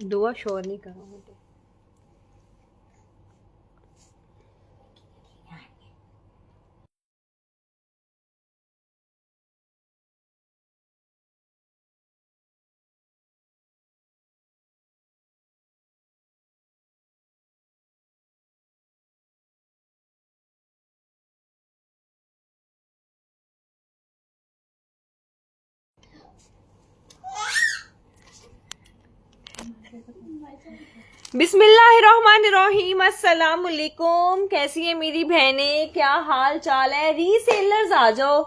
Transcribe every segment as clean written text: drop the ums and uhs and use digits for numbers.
दुआ शोर नहीं करा मुझे। बिस्मिल्लाहिर्रहमानिर्रहीम, अस्सलाम वालेकुम। कैसी है मेरी बहनें, क्या हाल चाल है? रीसेलर्स आ जाओ।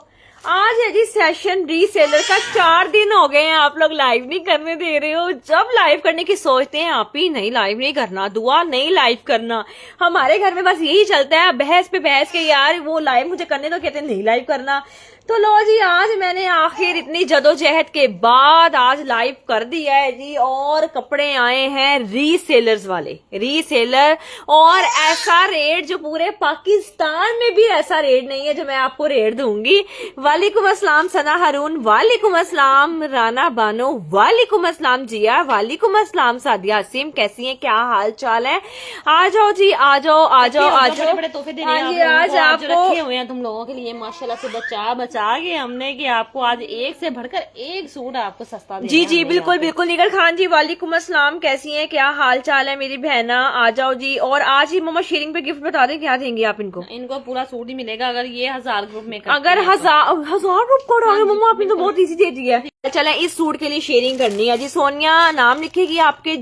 आज है जी सेशन रीसेलर का। 4 दिन हो गए हैं आप लोग लाइव नहीं करने दे रहे हो। जब लाइव करने की सोचते हैं आप ही नहीं, लाइव नहीं करना, दुआ नहीं लाइव करना। हमारे घर में बस यही चलता है, बहस पे बहस के यार वो लाइव मुझे करने तो कहते हैं नहीं लाइव करना। तो लो जी, आज मैंने आखिर इतनी जदोजहद के बाद आज लाइव कर दिया है जी। और कपड़े आए हैं रीसेलर्स वाले, रीसेलर, और ऐसा रेट जो पूरे पाकिस्तान में भी ऐसा रेट नहीं है जो मैं आपको रेट दूंगी। वालेकुम अस्सलाम सना हारून, वालेकुम अस्सलाम राना बानो, वालेकुम अस्सलाम जिया, वालेकुम अस्सलाम सादिया हसीम। कैसी हैं, क्या हाल चाल है? आ जाओ जी, आ जाओ आ जाओ आ जाओ। बड़े तोहफे दे रहे हाँ जी, आज हैं आपको रखे हुए हैं तुम लोगों के लिए माशाल्लाह से। बचा के हमने कि आपको आज एक से बढ़कर एक सूट आपको सस्ता देना जी जी है बिल्कुल बिल्कुल। निगर खान जी वालेकुम अस्सलाम, कैसी हैं, क्या हाल चाल है मेरी बहना? आ जाओ जी। और आज ही मम्मा शेयरिंग पे गिफ्ट बता दें क्या देंगे आप इनको? इनको पूरा सूट ही मिलेगा अगर ये 1000 ग्रुप में अगर 1000 रुपये का डाले मम्मा, आपने तो बहुत इजी दे दिया है। चले, इस सूट के लिए शेयरिंग करनी है जी। सोनिया नाम लिखेगी आपके,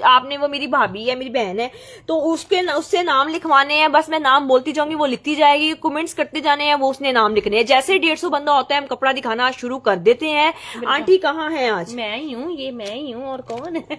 आपने, वो मेरी भाभी है, मेरी बहन है, तो उससे नाम लिखवाने हैं। बस मैं नाम बोलती जाऊंगी, वो लिखती जाएगी, कमेंट्स करते जाने हैं, वो उसने नाम लिखने हैं। जैसे 150 बंदा होता है हम कपड़ा दिखाना शुरू कर देते हैं। आंटी कहाँ है आज? मैं ही हूँ, ये मैं ही हूँ, और कौन है?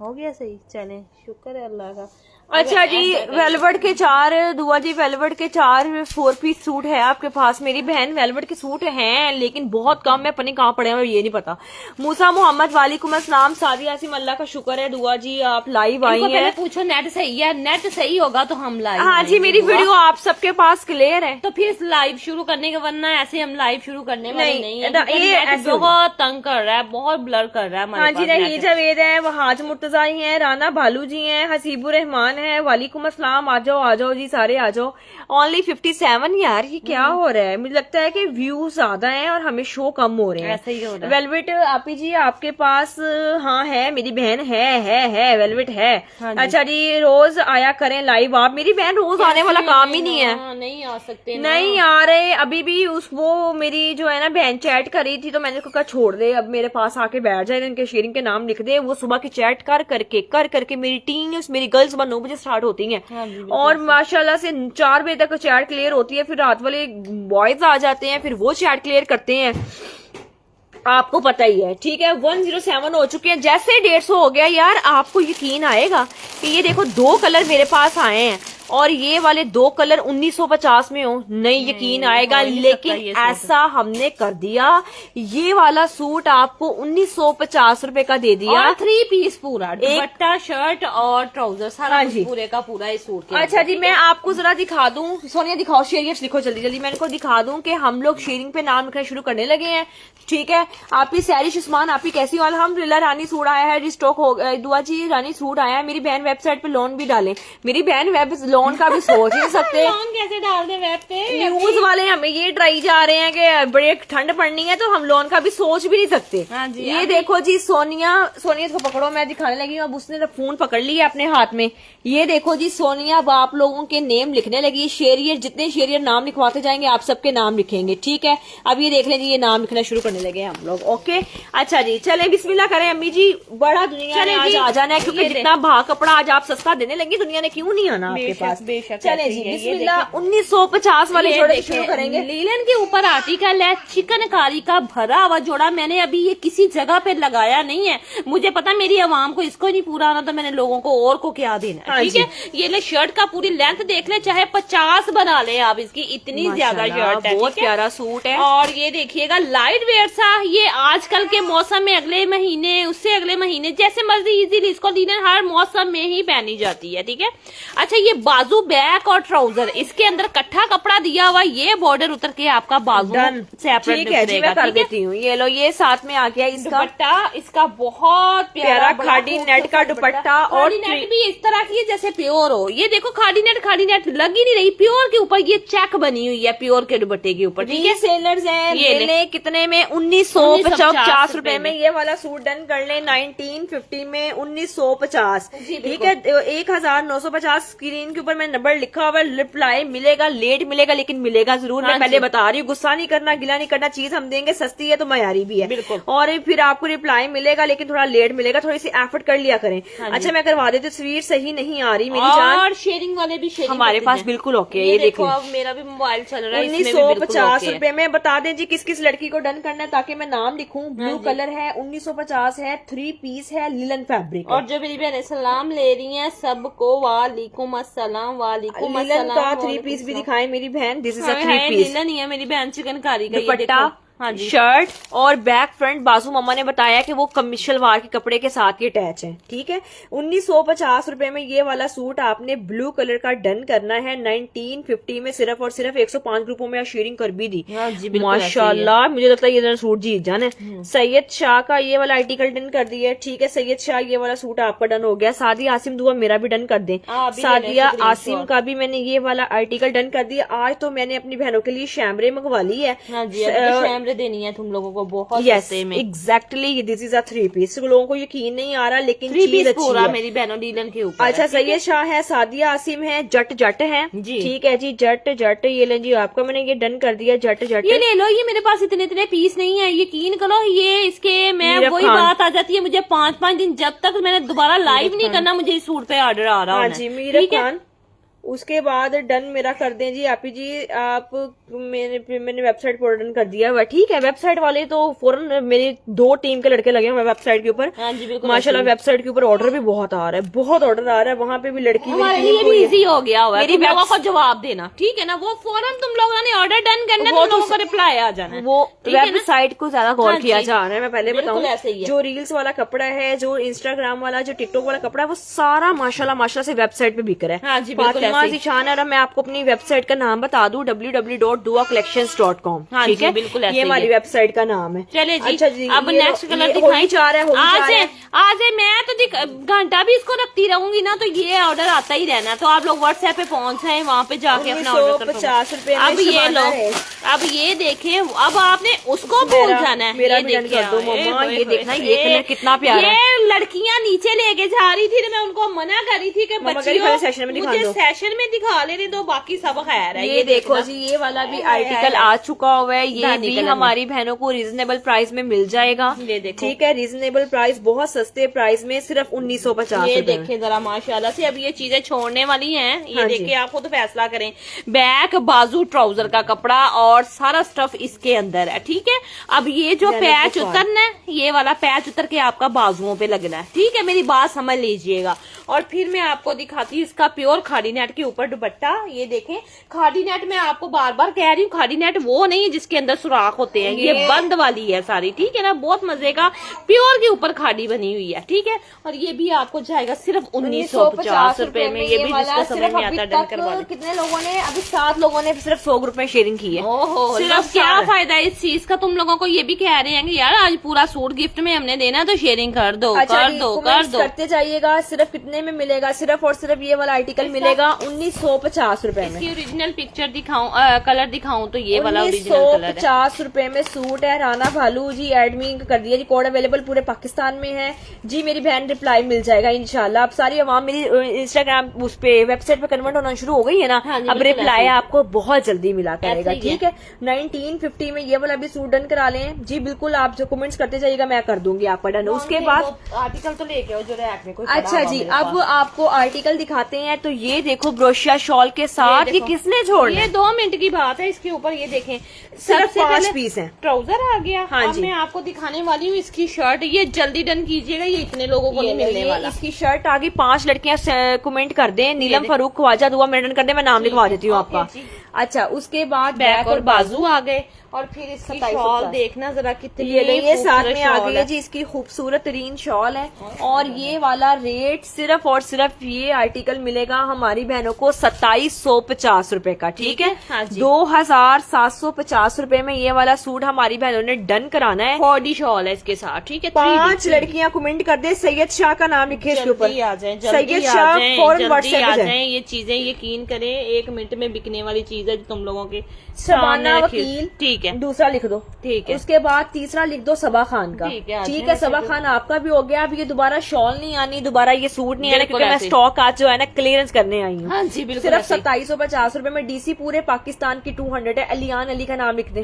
हो गया सही, चले शुक्र है अल्लाह का। अच्छा जी, वेलवेट के 4 दुआ जी, वेलवेट के 4 4 पीस सूट है आपके पास मेरी बहन। वेलवेट के सूट हैं लेकिन बहुत कम है, पता नहीं कहाँ पड़े हैं, ये नहीं पता। मूसा मोहम्मद वालेकुम अस्सलाम, सादिया आसिम, अल्लाह का शुक्र है दुआ जी आप लाइव आई हैं। पूछो नेट सही है, नेट सही होगा तो हम लाइव। हाँ जी, मेरी वीडियो आप सबके पास क्लियर है तो फिर लाइव शुरू करने के, वरना ऐसे हम लाइव शुरू करने वाले नहीं है। ये बहुत तंग कर रहा है, बहुत ब्लर कर रहा है। हाँ जी, रही जावेद है, वहाज मुर्तजा हैं, राना भालू जी हैं, हसीबुर रहमान है, वालेकुम अस्सलाम। आ जाओ जी, सारे आ जाओ। ओनली 57 यार, ये क्या हो रहा है? मुझे लगता है कि व्यूज ज्यादा हैं और हमें शो कम हो रहे हैं। ऐसा ही हो रहा है। वेलवेट आपी जी आपके पास? हाँ है, मेरी बहन है वेलवेट है। हाँ जी। अच्छा जी, रोज आया करें लाइव आप। मेरी बहन रोज आने वाला काम ही नहीं है। नहीं आ सकते, नहीं आ रहे अभी भी। वो मेरी जो है ना बहन चैट कर रही थी, तो मैंने उसको कहा छोड़ दे, अब मेरे पास आके बैठ जाए, इनके शेयरिंग के नाम लिख दे। वो सुबह की चैट कर करके मेरी टीन्स, मेरी गर्ल्स सुबह 9 बजे स्टार्ट होती हैं। हाँ, और माशाल्लाह से 4 बजे तक चैट क्लियर होती है। फिर रात वाले बॉयज आ जाते हैं, फिर वो चैट क्लियर करते हैं, आपको पता ही है। ठीक है, 107 हो चुके हैं। जैसे 150 हो गया यार, आपको यकीन आएगा कि ये देखो 2 कलर मेरे पास आए हैं और ये वाले 2 कलर 1950 में हो, नहीं यकीन आएगा। लेकिन ऐसा हमने कर दिया, ये वाला सूट आपको 1950 रुपए का दे दिया। 3 पीस पूरा, दुपट्टा, शर्ट और ट्राउजर, सारा पूरे का पूरा इस सूट के। अच्छा जी, मैं आपको जरा दिखा दूं। सोनिया दिखाओ, शेयरिंग लिखो जल्दी जल्दी। मैं इनको दिखा दूं कि हम लोग शेयरिंग पे नाम लिखना शुरू करने लगे हैं। ठीक है, आप ही सैरिश उस्मान, आप ही कैसी हो? अल्हम्दुलिल्लाह, रानी सूट आया है, रिस्टॉक हो गया। दुआ जी रानी सूट आया है। मेरी बहन वेबसाइट पे लोन भी डाले। मेरी बहन लोन का भी सोच नहीं सकते। लोन कैसे डाल दे वेब पे? न्यूज वाले हमें ये ट्राई जा रहे हैं कि बड़े ठंड पड़नी है तो हम लोन का भी सोच भी नहीं सकते। हाँ जी, ये देखो जी, सोनिया इसको पकड़ो, मैं दिखाने लगी हूँ। अब उसने फोन पकड़ लिया अपने हाथ में। ये देखो जी, सोनिया अब आप लोगों के नेम लिखने लगी। शेरियर, जितने शेरियर नाम लिखवाते जाएंगे आप सबके नाम लिखेंगे। ठीक है, अब ये देख लें जी, ये नाम लिखना शुरू करने लगे हम लोग। ओके, अच्छा जी, चले बिस्मिल्लाह करें। अम्मी जी, बड़ा दुनिया ने आज आ जाना है, क्योंकि जितना भाव कपड़ा आज आप सस्ता देने लगी, दुनिया ने क्यों नहीं आना आपके पास? चले जी, बिस्मिल्लाह। 1950 वाले जोड़े शुरू करेंगे। लीलन के ऊपर आर्टिकल है, चिकनकारी का भरा हुआ जोड़ा। मैंने अभी ये किसी जगह पे लगाया नहीं है, मुझे पता मेरी आवाम को इसको नहीं पूरा आना, तो मैंने लोगों को और को क्या देना। ठीक है, ये ले शर्ट का पूरी लेंथ देख ले, चाहे 50 बना ले आप इसकी, इतनी ज्यादा शर्ट है। बहुत प्यारा सूट है। और ये देखिएगा लाइट वेयर सा, ये आजकल के मौसम में, अगले महीने, उससे अगले महीने, जैसे मर्जी इजीली इसको लीलन हर मौसम में ही पहनी जाती है। ठीक है, अच्छा ये बाजू, बैक और ट्राउजर, इसके अंदर कट्ठा कपड़ा दिया हुआ, ये बॉर्डर उतर के आपका बाजू सेपरेट ठीक है जी, मैं कर देती हूँ। ये लो, ये साथ में आ गया इसका दुपट्टा, इसका बहुत प्यारा खादी नेट का दुपट्टा, और नेट भी इस तरह की है जैसे प्योर हो। ये देखो खादी नेट लग ही नहीं रही, प्योर के ऊपर ये चेक बनी हुई है, प्योर के दुपट्टे के ऊपर। ठीक है, सेलर्स हैं, ये ले कितने में? 1950 रुपए में ये वाला सूट डन कर ले। 1950 में 1950, ठीक है। 1950 स्क्रीन के ऊपर मैं नंबर लिखा हुआ है। रिप्लाई मिलेगा, लेट मिलेगा, लेकिन मिलेगा जरूर। मैं पहले बता रही हूँ, गुस्सा नहीं करना, गिला नहीं करना। चीज हम देंगे, सस्ती है तो मयारी भी है, बिल्कुल। और फिर आपको रिप्लाई मिलेगा, लेकिन थोड़ा लेट मिलेगा। थोड़ी सी एफर्ट कर लिया करें। अच्छा, मैं करवा देती हूँ। तस्वीर सही नहीं आ रही मेरी जान, और शेयरिंग वाले भी शेयरिंग हमारे पास बिल्कुल ओके है। ये देखो, अब मेरा भी मोबाइल चल रहा है, 1950 रुपए में। बता दें जी किस किस लड़की को डन करना है, ताकि मैं नाम लिखूं। ब्लू कलर है, 1950 है, 3 पीस है, लिलन फैब्रिक। और जो मेरी बहनें सलाम ले रही हैं सबको वालेकुम अस्सलाम, वालेकुम लिलन अस्सलाम। का 3 पीस भी दिखाएं मेरी बहन। This is a 3 piece. Linen ही है मेरी बहन, चिकनकारी का। ये दुपट्टा, देखो, हाँ जी, शर्ट और बैक फ्रंट बाजू। मम्मा ने बताया कि वो शलवार के कपड़े के साथ ही अटैच है। ठीक है, 1950 रुपए में ये वाला सूट आपने ब्लू कलर का डन करना है। 1950 में सिर्फ और सिर्फ 105 ग्रुपों में शेयरिंग कर भी दी। हाँ जी, बिल्कुल माशाल्लाह, मुझे लगता है ये सूट जीत जाने। सैयद शाह का ये वाला आर्टिकल डन कर दिया है। ठीक है, सैयद शाह ये वाला सूट आपका डन हो गया। सादिया आसिम दुआ मेरा भी डन कर दे। सादिया आसिम का भी मैंने ये वाला आर्टिकल डन कर दिया। आज तो मैंने अपनी बहनों के लिए शैमरे मंगवा ली है। हाँ जी, कैमरे देनी है तुम लोगों को बहुत सस्ते में। Exactly, this is a 3 piece. लोगों को यकीन नहीं आ रहा, लेकिन 3 चीज पीस अच्छी पूरा है मेरी बहनों लीलन के ऊपर। अच्छा, सैयद शाह है, सादिया आसिम है, जट है जी। ठीक है जी, जट ये लें जी, आपका मैंने ये डन कर दिया। जट ये ले लो, ये मेरे पास इतने पीस नहीं है, यकीन करो। ये इसके मैं वही बात आ जाती है, मुझे 5-5 दिन जब तक मैंने दोबारा लाइव नहीं करना, मुझे इस सूट पे ऑर्डर आ रहा है। हाँ जी, मीरा खान। उसके बाद डन मेरा कर दें जी आपी जी। आप मैंने वेबसाइट पर डन कर दिया हुआ। ठीक है, वेबसाइट वाले तो फौरन मेरी 2 टीम के लड़के लगे हुए वेबसाइट के ऊपर। हाँ जी, बिल्कुल माशाल्लाह, वेबसाइट के ऊपर ऑर्डर भी बहुत आ रहा है, बहुत ऑर्डर आ रहा है। वहाँ पे भी लड़की हमारे लिए भी इजी हो गया हुआ है, तुम लोगों को जवाब देना। ठीक है ना, वो फौरन तुम लोगों ने ऑर्डर डन करना, तुम लोगों को रिप्लाई आ जाना। वो वेबसाइट को ज्यादा गौर किया जा रहा है। मैं पहले बिल्कुल बताऊं, ऐसे ही है। जो रील्स वाला कपड़ा है, जो इंस्टाग्राम वाला, जो टिकटॉक वाला कपड़ा है, वो सारा माशाल्लाह से वेबसाइट पे बिक रहा है। हाँ जी, बिल्कुल फातिमा ज़ीशान है। मैं आपको अपनी वेबसाइट का नाम बता दूं, www.duacollections.com। हाँ ठीक जी, है, बिल्कुल ऐसे ये ही हमारी है। वेबसाइट का नाम है। चले जी, अच्छा जी, अब नेक्स्ट कलर दिखाई जा रहा है। आज मैं तो घंटा भी इसको रखती रहूंगी ना, तो ये ऑर्डर आता ही रहना। तो आप लोग व्हाट्सएप पे पहुंच जाए, वहाँ पे जाके अपना ऑर्डर 50 रुपए। अब ये लो, अब ये देखें, अब आपने उसको भूल जाना है। मेरा भी डन कर दो मम्मा। ये देखना, ये कलर कितना प्यारा है। ये लड़कियां नीचे लेके जा रही थी, मैं उनको मना कर रही थी कि बच्चियों सेशन में मुझे सेशन में दिखा लेने दो, बाकी सब खैर है। ये देखो जी, ये वाला भी आर्टिकल आ चुका हुआ है। ये भी हमारी बहनों को रीजनेबल प्राइस में मिल जाएगा। ठीक है, रीजनेबल प्राइस, बहुत सस्ते प्राइस में, सिर्फ 1950। ये देखें जरा माशाल्लाह से। अब ये चीजें छोड़ने वाली हैं, ये देखे, आप खुद फैसला करें। बैक, बाजू, ट्राउजर का कपड़ा और सारा स्टफ इसके अंदर है। ठीक है, अब ये जो पैच उतरना है, ये वाला पैच उतर के आपका बाजुओं पे लगना है। ठीक है, मेरी बात समझ लीजिएगा। और फिर मैं आपको दिखाती हूँ इसका प्योर खादी नेट के ऊपर दुपट्टा। ये देखें, खादी नेट मैं आपको बार बार कह रही हूँ, खादी नेट वो नहीं जिसके अंदर सुराख होते हैं, ये बंद वाली है सारी। ठीक है ना, बहुत मजे का प्योर के ऊपर खादी बनी हुई है। ठीक है, और ये भी आपको जाएगा सिर्फ 1950 रुपए में। ये भी जिसको समझ में आता डन करवा। कितने लोगों ने, अभी 7 लोगों ने सिर्फ 100 रुपए शेयरिंग की है। ओहो, सिर्फ क्या फायदा है इस चीज का? तुम लोगों को ये भी कह रहे हैं कि यार आज पूरा सूट गिफ्ट में हमने देना, तो शेयरिंग कर दो, कर दो करते जाइएगा। सिर्फ कितने में मिलेगा? सिर्फ और सिर्फ ये वाला आर्टिकल मिलेगा 1950 रुपए में। इसकी ओरिजिनल पिक्चर दिखाऊं, कलर दिखाऊं तो ये वाला ओरिजिनल कलर है। 1950 रुपए में सूट है। राना भालू जी एडमिन कर दिया जी, कोड अवेलेबल पूरे पाकिस्तान में है जी। मेरी बहन रिप्लाई मिल जाएगा इंशाल्लाह। अब सारी आवाम मेरी इंस्टाग्राम उस पे वेबसाइट पे कन्वर्ट होना शुरू हो गई है ना। हाँ जी, अब रिप्लाई आपको बहुत जल्दी मिला करेगा। ठीक है, 1950 में ये वाला भी सूट डन करा लें जी। बिल्कुल, आप जो कमेंट्स करते जाइएगा, मैं कर दूंगी आपका डन। उसके बाद आर्टिकल तो लेके आओ जो रैक में कोई। अच्छा जी, अब आपको आर्टिकल दिखाते हैं। तो ये देखो, ब्रोशिया शॉल के साथ, ये किसने छोड़ा? ये 2 मिनट की बात है। इसके ऊपर ये देखें, सिर्फ 5 पीस है। ट्राउजर आ गया। हाँ अब जी, मैं आपको दिखाने वाली हूँ इसकी शर्ट। ये जल्दी डन कीजिएगा, ये इतने लोगों को नहीं मिलने वाला। इसकी शर्ट आ गई। 5 लड़कियां कमेंट कर दें। नीलम फरूक, ख्वाजा दुआ, मैं डन कर दे, मैं नाम लिखवा देती हूँ आपका। अच्छा, उसके बाद बैक और बाजू आ गए। और फिर इसकी शॉल देखना जरा कितनी, ये साथ में आ गई है जी। इसकी खूबसूरत तरीन शॉल है। और ये वाला रेट सिर्फ सिर्फ ये आर्टिकल मिलेगा हमारी बहनों को 2750 रुपए का, ठीक है। हाँ जी। 2750 रुपए में ये वाला सूट हमारी बहनों ने डन कराना है। बॉडी शॉल है इसके साथ, ठीक है। 5 लड़कियां कमेंट कर दे, सैयद शाह का नाम लिखे इसके ऊपर, जल्दी आ जाएं, सैयद शाह फौरन व्हाट्सएप पे जाएं। ये चीजें यकीन करें 1 मिनट में बिकने वाली चीज है जो तुम लोगों के शबाना वकील, ठीक है, दूसरा लिख दो, ठीक है। उसके बाद तीसरा लिख दो सबा खान का, ठीक है, ठीक है। सबा खान आपका भी हो गया। अब ये दोबारा शॉल नहीं आनी, दोबारा ये सूट नहीं आना, क्योंकि मैं स्टॉक आज जो है ना क्लियरेंस करने आई हूँ। हाँ जी, बिल्कुल। सिर्फ 2750 रुपए में डीसी पूरे पाकिस्तान की 200 है। अलियान अली का नाम लिख दें,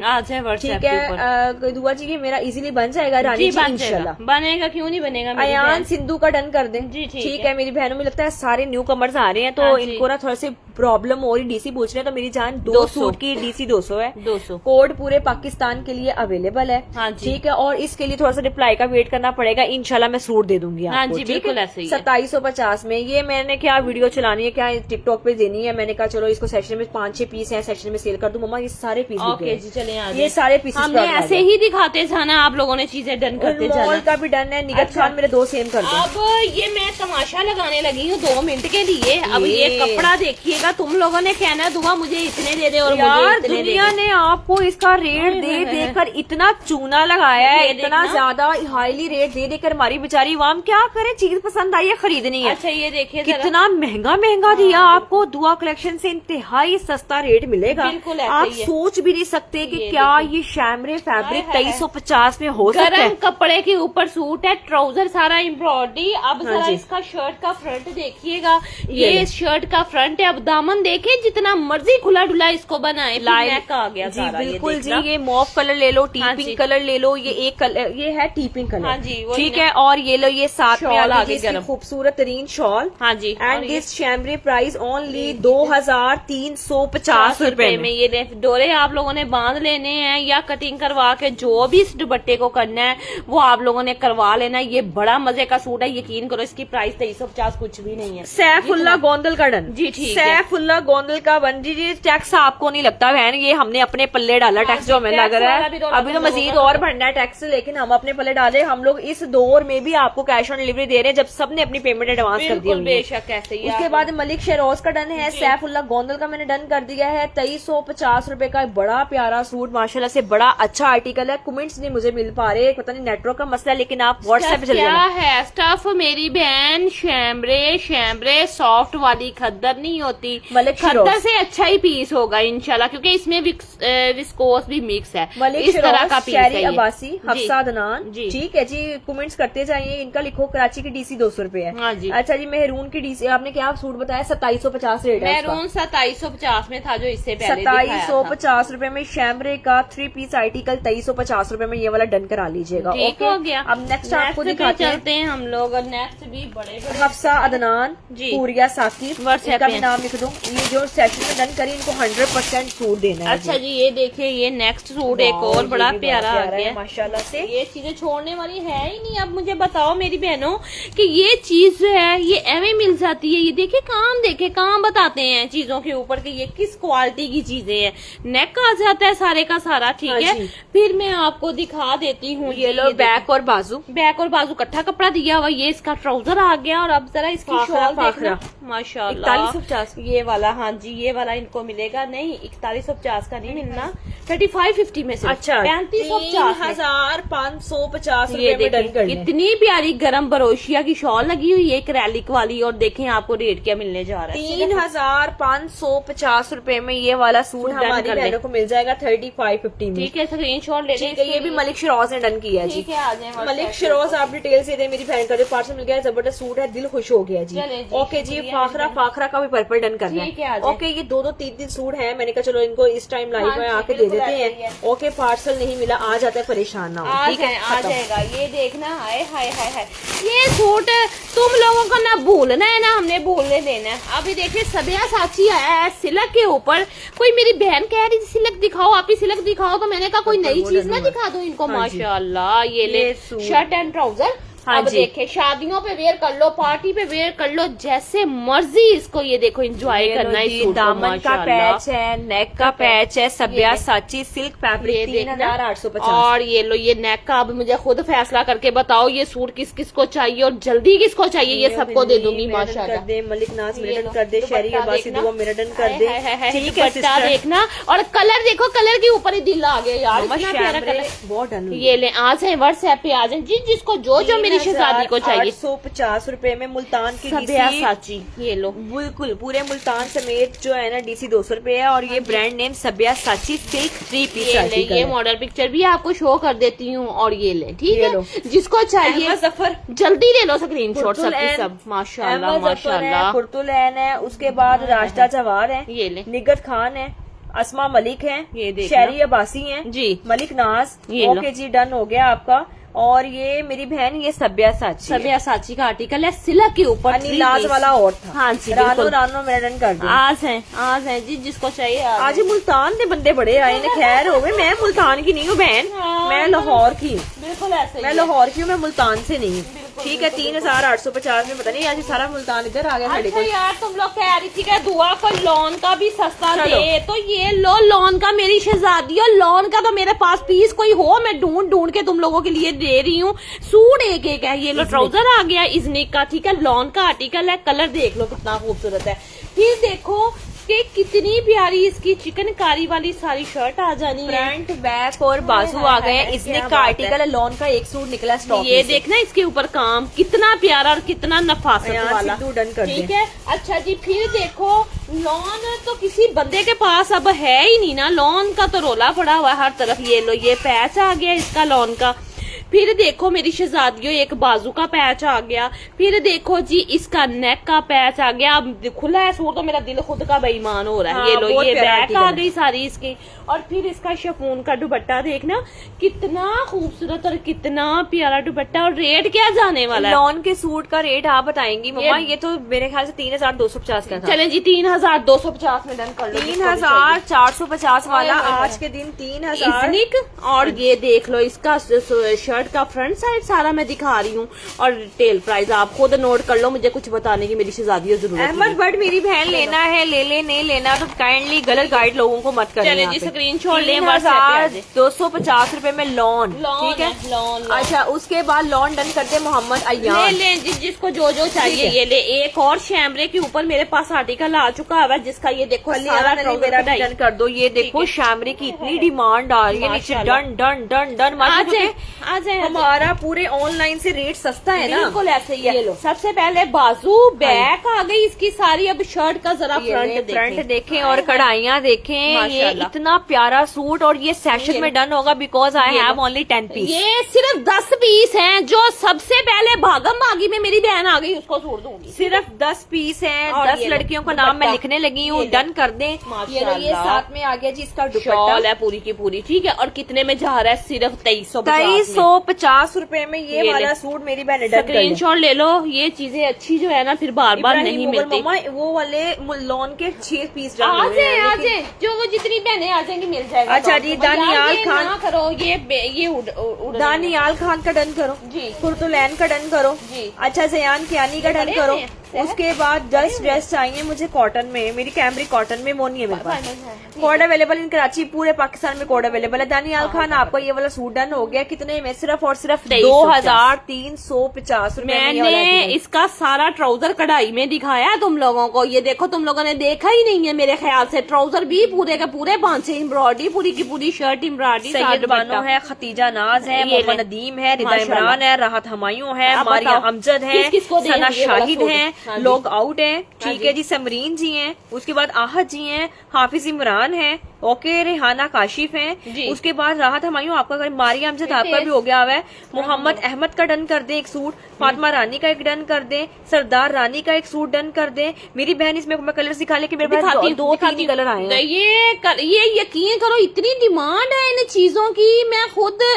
ठीक है। दुआ जी ये मेरा इजीली बन जाएगा रानी जी, इंशाल्लाह बनेगा, क्यों नहीं बनेगा। अयान सिंधु का डन कर दें जी, ठीक है। मेरी बहनों में लगता है सारे न्यू कमर्स आ रहे हैं तो इनको ना थोड़ा सी प्रॉब्लम हो रही, डीसी पूछ रहे हैं। तो मेरी जान 2 सूट की डीसी 200 है, 200 कोड पूरे पाकिस्तान के लिए अवेलेबल है, हाँ जी, ठीक है। और इसके लिए थोड़ा सा रिप्लाई का वेट करना पड़ेगा, इंशाल्लाह मैं सूट दे दूंगी आपको, हाँ जी, बिल्कुल ऐसे ही 2750 में। ये मैंने क्या वीडियो चलानी है, क्या टिकटॉक पे देनी है, मैंने कहा चलो इसको सेक्शन में 5-6 पीस है, सेक्शन में सेल कर दूं। मम्मा ये सारे पीस ओके जी, चले ये सारे पीस हमने ऐसे ही दिखाते जाना, आप लोगों ने चीजें डन करते जाना। मॉल का भी डन है, निगत खान मेरे 2 सेम कर दो। अब ये मैं तमाशा लगाने लगी हूँ 2 मिनट के लिए। अब ये कपड़ा देखिएगा, तुम लोगों ने कहना दुआ मुझे इतने दे दे और मुझे इतने दुनिया ने आपको इसका रेट दे देकर इतना चूना लगाया है, इतना ज्यादा हाईली रेट दे देकर हमारी बेचारी वाम क्या करे, चीज पसंद आई है खरीदनी है। अच्छा ये देखिए कितना महंगा दिया आपको। दुआ कलेक्शन से इंतहाई सस्ता रेट मिलेगा, बिल्कुल आप सोच भी नहीं सकते कि क्या ये शैमरे फैब्रिक 2350 में हो सकता है। गरम कपड़े के ऊपर सूट है, ट्राउजर सारा एम्ब्रॉयडरी। अब जरा इसका शर्ट का फ्रंट देखिएगा, ये शर्ट का फ्रंट है। अब दामन देखे जितना मर्जी खुला डुला इसको बनाए, नेक आ गया जी बिल्कुल जी। ये मॉव कलर ले लो, टी पिंक कलर ले लो, ये एक कलर ये है टी पिंक कलर, हाँ जी, ठीक है। और ये लो ये साथ में आ गई खूबसूरत तरीन शॉल, हाँ जी। एंड दिस शैमरे प्राइस ओनली 2350 रुपए में। ये डोरे आप लोगों ने बांध लेने हैं या कटिंग करवा के जो भी इस दुपट्टे को करना है वो आप लोगों ने करवा लेना। ये बड़ा मजे का सूट है, यकीन करो इसकी प्राइस 2350 कुछ भी नहीं है। सैफुल्ला गोंदल का डन जी, ठीक है। सैफुल्ला गोंदल का बन जी। टैक्स आपको नहीं लगता बहन, ये हमने अपने पल्ले डाला टैक्स, जो हमें लग रहा है। अभी तो मजीद और बढ़ना है टैक्स, लेकिन हम अपने पल्ले डाले। हम लोग इस दौर में भी आपको कैश ऑन डिलीवरी दे रहे हैं, जब सबने अपनी पेमेंट एडवांस कर दी। बेशक ऐसे ही। उसके बाद मलिक शेरोज का डन है, सैफुल्ला गोंदल का मैंने डन कर दिया है 2350 रुपए का। बड़ा प्यारा सूट माशाल्लाह से, बड़ा अच्छा आर्टिकल है। कमेंट्स नहीं मुझे मिल पा रहे, पता नहीं नेटवर्क का मसला है, लेकिन आप व्हाट्सएप पे चले क्या है स्टफ मेरी बहन। शैमरे सॉफ्ट वाली खद्दर नहीं होती, खद्दर से अच्छा ही पीस होगा इंशाल्लाह, क्योंकि इसमें विस्कोस भी मिक्स है। इस तरह का पीस है। अब्बासी, हफ्सा अदनान, ठीक है जी। कमेंट्स करते जाइए। इनका लिखो कराची की डीसी 200 रुपए है, हाँ जी। अच्छा जी। मेहरून की डीसी आपने क्या सूट बताया 2750 रेट है। मेहरून 2750 में था जो इससे पहले 2750 रुपए में शैमरे का 3 पीस आर्टिकल 2350 रुपए में ये वाला डन करा लीजिएगा। ठीक हो गया। अब नेक्स्ट आपको दिखाते हैं हम लोग। नेक्स्ट भी बड़े हफ्सा अदनान, पूरिया साकिब, इनका भी नाम लिख दूं। ये जो सेशन में डन करी इनको 100% सूट देना है। अच्छा जी ये देखिए, ये नेक्स्ट सूट एक और बड़ा प्यारा आ गया माशाल्लाह से। ये चीजें छोड़ने वाली है ही नहीं। अब मुझे बताओ मेरी बहनों कि ये चीज जो है ये एवं मिल जाती है। ये देखिए काम बताते हैं चीजों के ऊपर कि ये किस क्वालिटी की चीजें हैं। नेक आ जाता है सारे का सारा, ठीक है। फिर मैं आपको दिखा देती हूँ। ये लो बैक और बाजू इकट्ठा कपड़ा दिया हुआ। ये इसका ट्राउजर आ गया। और अब जरा इसकी शॉल देखना माशाल्लाह। 4150 ये वाला, हाँ जी ये वाला इनको मिलेगा नहीं, 4150 का नहीं मिलना, 3550 में से। अच्छा 3550 ये देखिए कितनी प्यारी गरम बरोशिया की शॉल लगी हुई है, एक रैलिक वाली। और देखें आपको रेट क्या मिलने जा रहा है। 3550 रुपए में ये वाला सूट हमारी बहनों को मिल जाएगा 3550 में, ठीक है। स्क्रीनशॉट ले लें। ये भी मलिक शरोज ने डन किया जी। मलिक शरोज आप डिटेल से दे। मेरी बहन का जो पार्सल मिल गया, जबरदस्त सूट है, दिल खुश हो गया जी। ओके जी। फाखरा का भी पर्पल डन करना है। ओके ये 2-3 सूट है, मैंने कहा चलो इनको इस टाइम लाइव में आके दे देते हैं। ओके पार्सल नहीं मिला, आ जाता है, परेशान ना हो, ठीक है आ जाएगा। ये देखना, हाय हाय हाय हाय, ये सूट तुम लोगों को ना भूलना है ना हमने भूलने देना है। अभी देखिए सबिया साची आया है सिल्क के ऊपर। कोई मेरी बहन कह रही थी सिल्क दिखाओ, आप ही सिल्क दिखाओ, तो मैंने कहा कोई नई चीज ना दिखा दो इनको। माशाल्लाह ये ले शर्ट एंड ट्राउजर हाँ अब जी। देखे शादियों पे वेयर कर लो, पार्टी पे वेयर कर लो, जैसे मर्जी इसको ये देखो एंजॉय ये लो करना है जी, इस सूट को, दामन का माशाल्लाह। पैच है, नेक का पैच है, सब्या साची सिल्क फैब्रिक ये देखना 3850। और ये लो ये नेक का, अब मुझे खुद फैसला करके बताओ ये सूट किस किस को चाहिए और जल्दी किसको चाहिए, ये सबको दे दूंगी माशाल्लाह। कर दे, मलिक नाज ये मिरडन लो, कर दे, शहरी दुपट्टा अब्बासी देखना। दुआ मिरडन कर दे। ठीक है दुपट्टा सिस्टर, देखना और कलर देखो, कलर के ऊपर ही दिल आ गया यार, मम्मा इतना प्यारा शैम्ब्रे कलर। बहुत डन ये ले आज है व्हाट्सएप पे आ जाए जिसको जो मेरी शहजादी को चाहिए। 850 रुपए में मुल्तान की सब्या डीसी, साची, ये लो बिल्कुल पूरे मुल्तान समेत जो है ना डीसी 200 रुपए है, और ये ब्रांड नेम सब्या साची सिल्क 3 पीस ये ले, ये मॉडल पिक्चर भी आपको शो कर देती हूँ और ये ले, ठीक ये है लो। जिसको चाहिए जफर जल्दी ले लो स्क्रीनशॉट सबकी सब, माशाल्लाह माशाल्लाह। कुर्तुलैन है, उसके बाद राशदा जवार है, ये ले निगत खान है, अस्मा मलिक है, ये देखना। शहरी अब्बासी है जी मलिक नाज। ये लो। ओके जी डन हो गया आपका। और ये मेरी बहन ये सब्या साची है। सब्या साची का आर्टिकल है, सिल्क के ऊपर नीलाज वाला और था। हाँ जी रानो बिल्कुल। रानो मेरा डन कर दो। आज है जी जिसको चाहिए आज मुल्तान के बंदे बड़े आए ने, खैर हो गए। मैं मुल्तान की नहीं हूँ बहन, हाँ। मैं लाहौर की हूँ। बिल्कुल ऐसे ही मैं है। लाहौर की हूँ, मैं मुल्तान से नहीं हूँ। बिल्कुल, ठीक है 3850 में, पता नहीं आज सारा मुल्तान इधर आ गया साढ़े अच्छा को। यार तुम लोग कह रही थी कि दुआ को लॉन का भी सस्ता चलो। दे, तो ये लो लॉन का मेरी शहजादी, और लॉन का तो मेरे पास पीस कोई हो, मैं ढूंढ के तुम लोगों के लिए दे रही हूँ। सूट एक एक है, ये लो ट्राउजर आ गया इजनिक का, ठीक है लॉन का आर्टिकल है, कलर देख लो कितना खूबसूरत है। फिर देखो कि कितनी प्यारी इसकी चिकनकारी वाली सारी शर्ट आ जानी है, फ्रंट बैक और बाजू आ गए हैं। इसने का आर्टिकल है, लॉन का एक सूट निकला स्टॉक ये देखना इसके ऊपर काम कितना प्यारा और कितना नफासत वाला, डन कर ठीक दे। है। अच्छा जी फिर देखो लॉन तो किसी बंदे के पास अब है ही नहीं ना, लॉन का तो रोला पड़ा हुआ है हर तरफ। ये लो ये पैच आ गया इसका लॉन का। फिर देखो मेरी शहजादियों एक बाजू का पैच आ गया। फिर देखो जी इसका नेक का पैच आ गया। अब खुला है सूट तो मेरा दिल खुद का बेईमान हो रहा है। हाँ, ये लो बहुत ये प्यारा बैक आर्टिकल आ है। गई सारी इसकी। और फिर इसका शिफॉन का दुपट्टा देखना कितना खूबसूरत और कितना प्यारा दुपट्टा, और रेट क्या जाने वाला है। लॉन के सूट का रेट आप बताएंगी मम्मा? ये तो मेरे ख्याल से 3250 का था। चले जी 3250 में डन कर लो। 3450 वाला आज के दिन 3000। इजनिक। और ये देख लो इसका शर्ट का फ्रंट साइड सारा मैं दिखा रही हूँ, और टेल प्राइस आप खुद नोट कर लो, मुझे कुछ बताने की मेरी शहजादी जरूरत अहमद बट मेरी बहन लेना है ले ले, नहीं लेना तो काइंडली गलत गाइड लोगों को मत चले करें। जी स्क्रीनशॉट लें WhatsApp पे आ जाए। 250 रुपए में लॉन, लॉन ठीक है लॉन अच्छा उसके बाद लॉन डन करते मोहम्मद ले अय्यान। ले जिसको जो चाहिए ये ले। एक और शैमरे के ऊपर मेरे पास आर्टिकल आ चुका है जिसका ये देखो सारा मेरा भी डन कर दो। ये देखो शैमरे की इतनी डिमांड आ रही है नीचे, डन डन डन डन। आ जाए हमारा पूरे ऑनलाइन से रेट सस्ता है ना, बिल्कुल ऐसे ही ये है। लो। सबसे पहले बाजू बैक आ गई इसकी सारी। अब शर्ट का जरा फ्रंट देखें और कढ़ाइयाँ देखें। ये माशाल्लाह। इतना प्यारा सूट, और ये सेशन में डन होगा बिकॉज आई ये हैव लो। Only 10 piece. ये सिर्फ 10 पीस हैं, जो सबसे पहले भागम भागी में मेरी बहन आ गई उसको छोड़ दूंगी। सिर्फ 10 पीस हैं। और 10 ये लो, लड़कियों का नाम मैं दुपट्टा। लिखने लगी हूँ, ये लो। डन कर दें। ये लो, ये माशाल्लाह। साथ में आ गया जी इसका शॉल दुपट्टा। है पूरी की पूरी, ठीक है। और कितने में जा रहा है? सिर्फ 2350 2350 रुपए में ये ये वाला ले। सूट मेरी बहन डन कर ले। स्क्रीनशॉट ले लो। ये चीजें अच्छी जो है ना फिर बार बार इब्राहिम नहीं मुगल मिलती। मम्मा वो वाले लॉन के 6 पीस आ जाए जो वो जितनी बहनें आ जाएंगी मिल जाएगा। अच्छा तो जी, भैया, दानियाल ये खान। ना करो ये उड़ दानियाल खान का डन करो जी। कुर्तुलैन का डन करो जी। अच्छा जयान कियानी का डन बड़े करो। हैं। उसके बाद 10 ड्रेस चाहिए मुझे कॉटन में, मेरी कैमरिक कॉटन में वो नहीं है मेरे पास। कोड अवेलेबल इन कराची, पूरे पाकिस्तान में कोड अवेलेबल है। दानियाल खान आपका ये वाला सूट डन हो गया। कितने में? सिर्फ और सिर्फ 2350 रुपए में ये वाला मैंने है। इसका सारा ट्राउजर कढ़ाई में दिखाया है तुम लोगों को। ये देखो तुम लोगों ने देखा ही नहीं है मेरे ख्याल से। ट्राउजर भी पूरे के पूरे 5 एम्ब्रॉयडरी, पूरी की पूरी शर्ट एम्ब्रॉयडरी। सैयद बानो है, खतीजा नाज है, ये मोहम्मद ले। नदीम है, रिदा माशाल्लाह। इमरान है, राहत हमायूं है, अब मारिया बताओ, अमजद है, किस-किसको दें सना ये वाला शाहिद सूट? है, हाँ जी। लोग आउट है, हाँ ठीक है जी, समरीन जी हैं, उसके बाद आहद जी हैं, हाफिज इमरान है, ओके रेहाना काशिफ जी। हैं, उसके बाद राहत हमायूं आपका, मारिया अमजद आपका भी हो गया हुआ है, मोहम्मद अहमद का डन कर दे एक सूट, फातिमा रानी का एक डन कर दे, सरदार रानी का एक सूट डन कर दे। मेरी बहन इसमें मैं कलर दिखा ले कि मेरे पास दो तीन कलर आए हैं। ये यकीन करो इतनी डिमांड है इन चीजों की।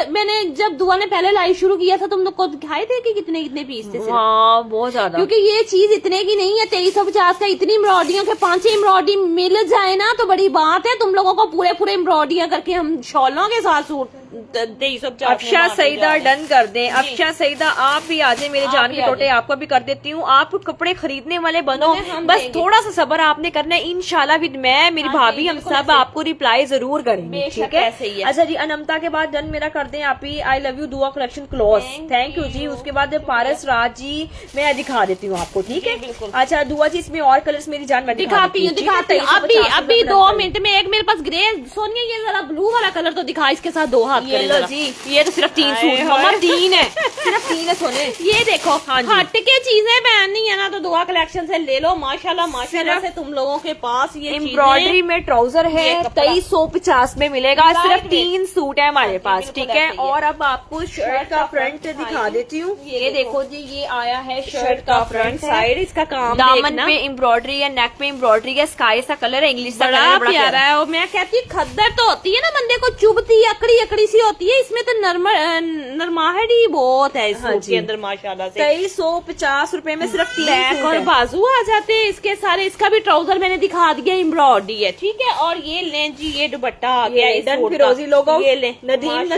मैंने जब दुआ ने पहले लाइव शुरू किया था तुम लोग को दिखाए थे कि कितने कितने पीस थे सिर्फ। हाँ बहुत ज्यादा, क्योंकि ये चीज इतने की नहीं है। 2350 का इतनी एम्ब्रॉयडरियों के 5 एम्ब्रॉयडरी मिल जाए ना तो बड़ी बात है। तुम लोगों को पूरे एम्ब्रॉयडरियां करके हम शॉलों के साथ सूट 2350। अफशा सईदा डन कर दें। अफशा सईदा आप भी आ जाए, मेरे जान के टोटे आपको भी कर देती हूँ। आप कपड़े खरीदने वाले बनो, बस थोड़ा सा सब्र आपने करना है। इंशाल्लाह विद मैं, मेरी भाभी, हम सब आपको रिप्लाई जरूर करेंगे, ठीक है। अच्छा जी, अनमता के बाद डन मेरा कर दें आप ही। आई लव यू दुआ कलेक्शन क्लोज, थैंक यू जी। उसके बाद पारस राज जी, मैं दिखा देती हूँ आपको, ठीक है। अच्छा दुआ जी, इसमें और कलर्स मेरी जान मैं दिखाती हूँ। अभी 2 मिनट में। एक मेरे पास ग्रे, सोनिया ये जरा ब्लू वाला कलर तो दिखा, इसके साथ 2 हाथ ये लो जी, ये तो सिर्फ 3 सूट मम्मा, 3 है, सिर्फ 3 है सोने। ये देखो, हट के चीजें पहननी है ना तो दुआ कलेक्शन से ले लो। माशाल्लाह माशाल्लाह से तुम लोगों के पास ये एम्ब्रॉयडरी में ट्राउजर है, 2350 में मिलेगा। सिर्फ 3 सूट है हमारे पास, ठीक है। और अब आपको शर्ट का फ्रंट दिखा देती हूँ। ये देखो जी, ये आया है शर्ट का फ्रंट साइड। इसका काम दामन पे एम्ब्रॉयडरी है, नेक पे एम्ब्रॉयडरी है, स्काई सा कलर है, इंग्लिश सा कलर, बड़ा प्यारा है। और मैं कहती हूँ खद्दर तो होती है ना, बंदे को चुभती अकड़ी अकड़ी सी होती है, इसमें तो नरमाहट ही बहुत है इस सूट के अंदर माशाल्लाह से। 2350 रुपए में सिर्फ 3 और बाजू आ जाते हैं इसके सारे। इसका भी ट्राउजर मैंने दिखा दिया, एम्ब्रॉयडरी है, ठीक है। और ये लें जी, ये दुपट्टा आ गया, फिरोजी लोगो, ये ले नदीम,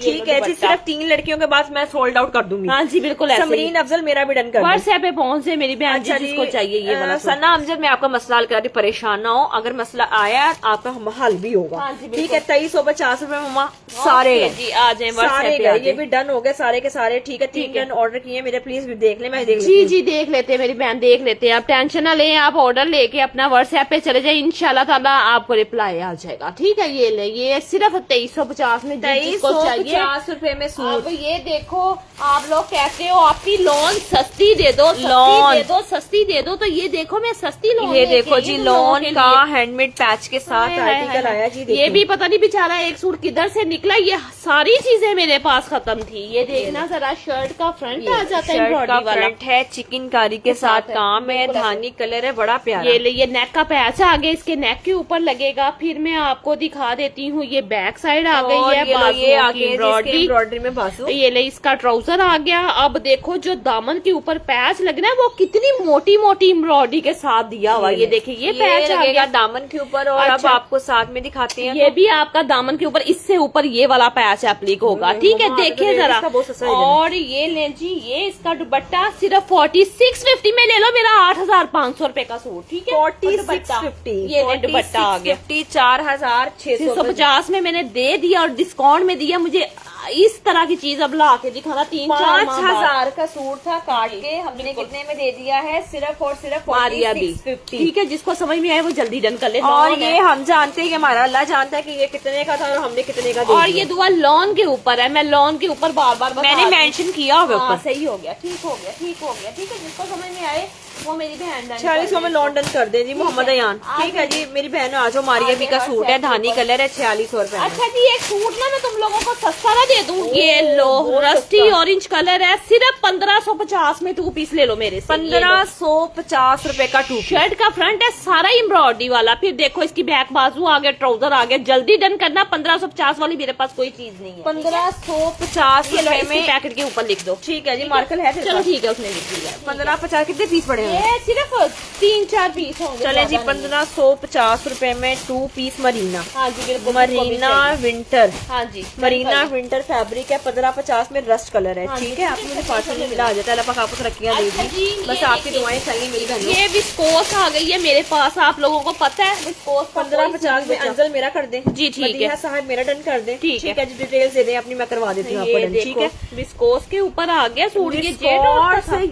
ठीक है जी। सिर्फ 3 लड़कियों के बाद मैं सोल्ड आउट कर दूंगी। हाँ जी बिल्कुल। समरीन अफजल मेरा भी डन कर, व्हाट्सएप पे पहुंच से मेरी बहन जिसको चाहिए ये वाला। सना अमजद, मैं आपका मसला हल कर रही, परेशान ना हो। अगर मसला आया आपका हल भी होगा, ठीक है। 2350 रुपए मम्मा सारे जी आ जाए, सारे ये भी डन हो गए सारे के सारे, ठीक है। 3 डन ऑर्डर किए मेरे, प्लीज देख ले, मैं देख जी जी देख लेते हैं मेरी बहन, देख लेते हैं। आप टेंशन ना लें, आप ऑर्डर लेके अपना व्हाट्सएप पे चले जाए, इंशाल्लाह ताला आपको रिप्लाई आ जाएगा, ठीक है। ये ले, ये सिर्फ 2350 में, 2350 रुपए में सूट। अब ये देखो, आप लोग कहते हो आपकी लोन सस्ती दे दो, लोन दे दो, सस्ती दे दो, तो ये देखो मैं सस्ती लोन, ये देखो जी, लोन का हैंडमेड पैच के साथ आर्टिकल आया जी। ये भी पता नहीं बेचारा एक सूट किधर से निकला, ये सारी चीजें मेरे पास खत्म थी। ये देखना जरा, शर्ट का फ्रंट आ जाता है, शर्ट का फ्रंट है, चिकनकारी के साथ काम है, धानी कलर है, बड़ा प्यारा। ये नेक का पैच आ गया, इसके नेक के ऊपर लगेगा। फिर मैं आपको दिखा देती हूँ, ये बैक साइड आ गई है, ये एम्ब्रॉयडरी में बाजू। ये ले, इसका ट्राउजर आ गया। अब देखो जो दामन के ऊपर पैच लगना है वो कितनी मोटी मोटी एम्ब्रॉयडरी के साथ दिया हुआ। ये देखिए, ये पैच लगेगा दामन के ऊपर। और अब आपको साथ में दिखाते हैं, ये भी आपका दामन के ऊपर, इससे ऊपर ये वाला पैच एप्लीक होगा, ठीक है। देखिए जरा। और ये ले जी, ये इसका दुपट्टा सिर्फ 4650 में ले लो, मेरा 8500 रुपए का सूट, ठीक है। 4650 ये दुपट्टा आ गया, 4650 में मैंने दे दिया और डिस्काउंट में दिया। मुझे इस तरह की चीज अब ला के दिखाना, 3-4 5000 का सूट था, काट के हमने कितने में दे दिया है, सिर्फ और सिर्फ 4650, ठीक है। जिसको समझ में आए वो जल्दी डन कर ले। और ये हम जानते हैं कि हमारा अल्लाह जानता है कि ये कितने का था और हमने कितने का दिया। और ये दुआ लॉन के ऊपर है, मैं लॉन के ऊपर बार बार मैंने मेंशन किया होगा ऊपर। सही हो गया, ठीक हो गया, ठीक हो गया, ठीक है। जिसको समझ में आए वो मेरी बहन 4600 में लॉन डन कर दे जी, मोहम्मद अयान, ठीक है जी। मेरी बहन आज मारिया भी का सूट है, धानी कलर है, 4600 रुपए। अच्छा जी, एक सूट ना मैं तुम लोगों को सस्ता ना दे दूं, ये लो, रस्टी ऑरेंज कलर है, सिर्फ 1550 में 2 पीस ले लो मेरे से। 1550 रुपए का 2 शर्ट का फ्रंट है, सारा एम्ब्रॉयडरी वाला। फिर देखो इसकी बैक बाजू आ गया, ट्राउजर आ गया, जल्दी डन करना। 1550 वाली मेरे पास कोई चीज नहीं है। 1550 रुपए में पैकेट के ऊपर लिख दो, ठीक है जी। मार्कर है, चलो ठीक है, उसने लिख दिया। 1550 कितने पीस पड़े हैं? ये सिर्फ 3-4 पीस होंगे। चले जी, 1550 रुपए में 2 पीस मरीना। हाँ जी बिल्कुल, मरीना विंटर। हाँ जी, मरीना विंटर फैब्रिक है, 1550 में रस्ट कलर है, ठीक है। आपको मुझे पार्सल में मिला आ जाता है, अल्लाह पाक आपको तरक्कियां देगी, बस आपकी दुआएं चाहिए मेरी बहनों। ये विस्कोस आ गई है मेरे पास, आप लोगों को पता है विस्कोस। 1550 में अंजल मेरा कर दे जी, ठीक है। साहब मेरा डन कर दे, ठीक है जी। डिटेल्स दे दें अपनी, मैं करवा देती हूँ आपको डन, ठीक है। विस्कोस के ऊपर आ गया सूट, ये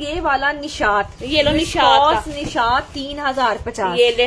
ये वाला निशात, ये लो निशात 3050। ये ले,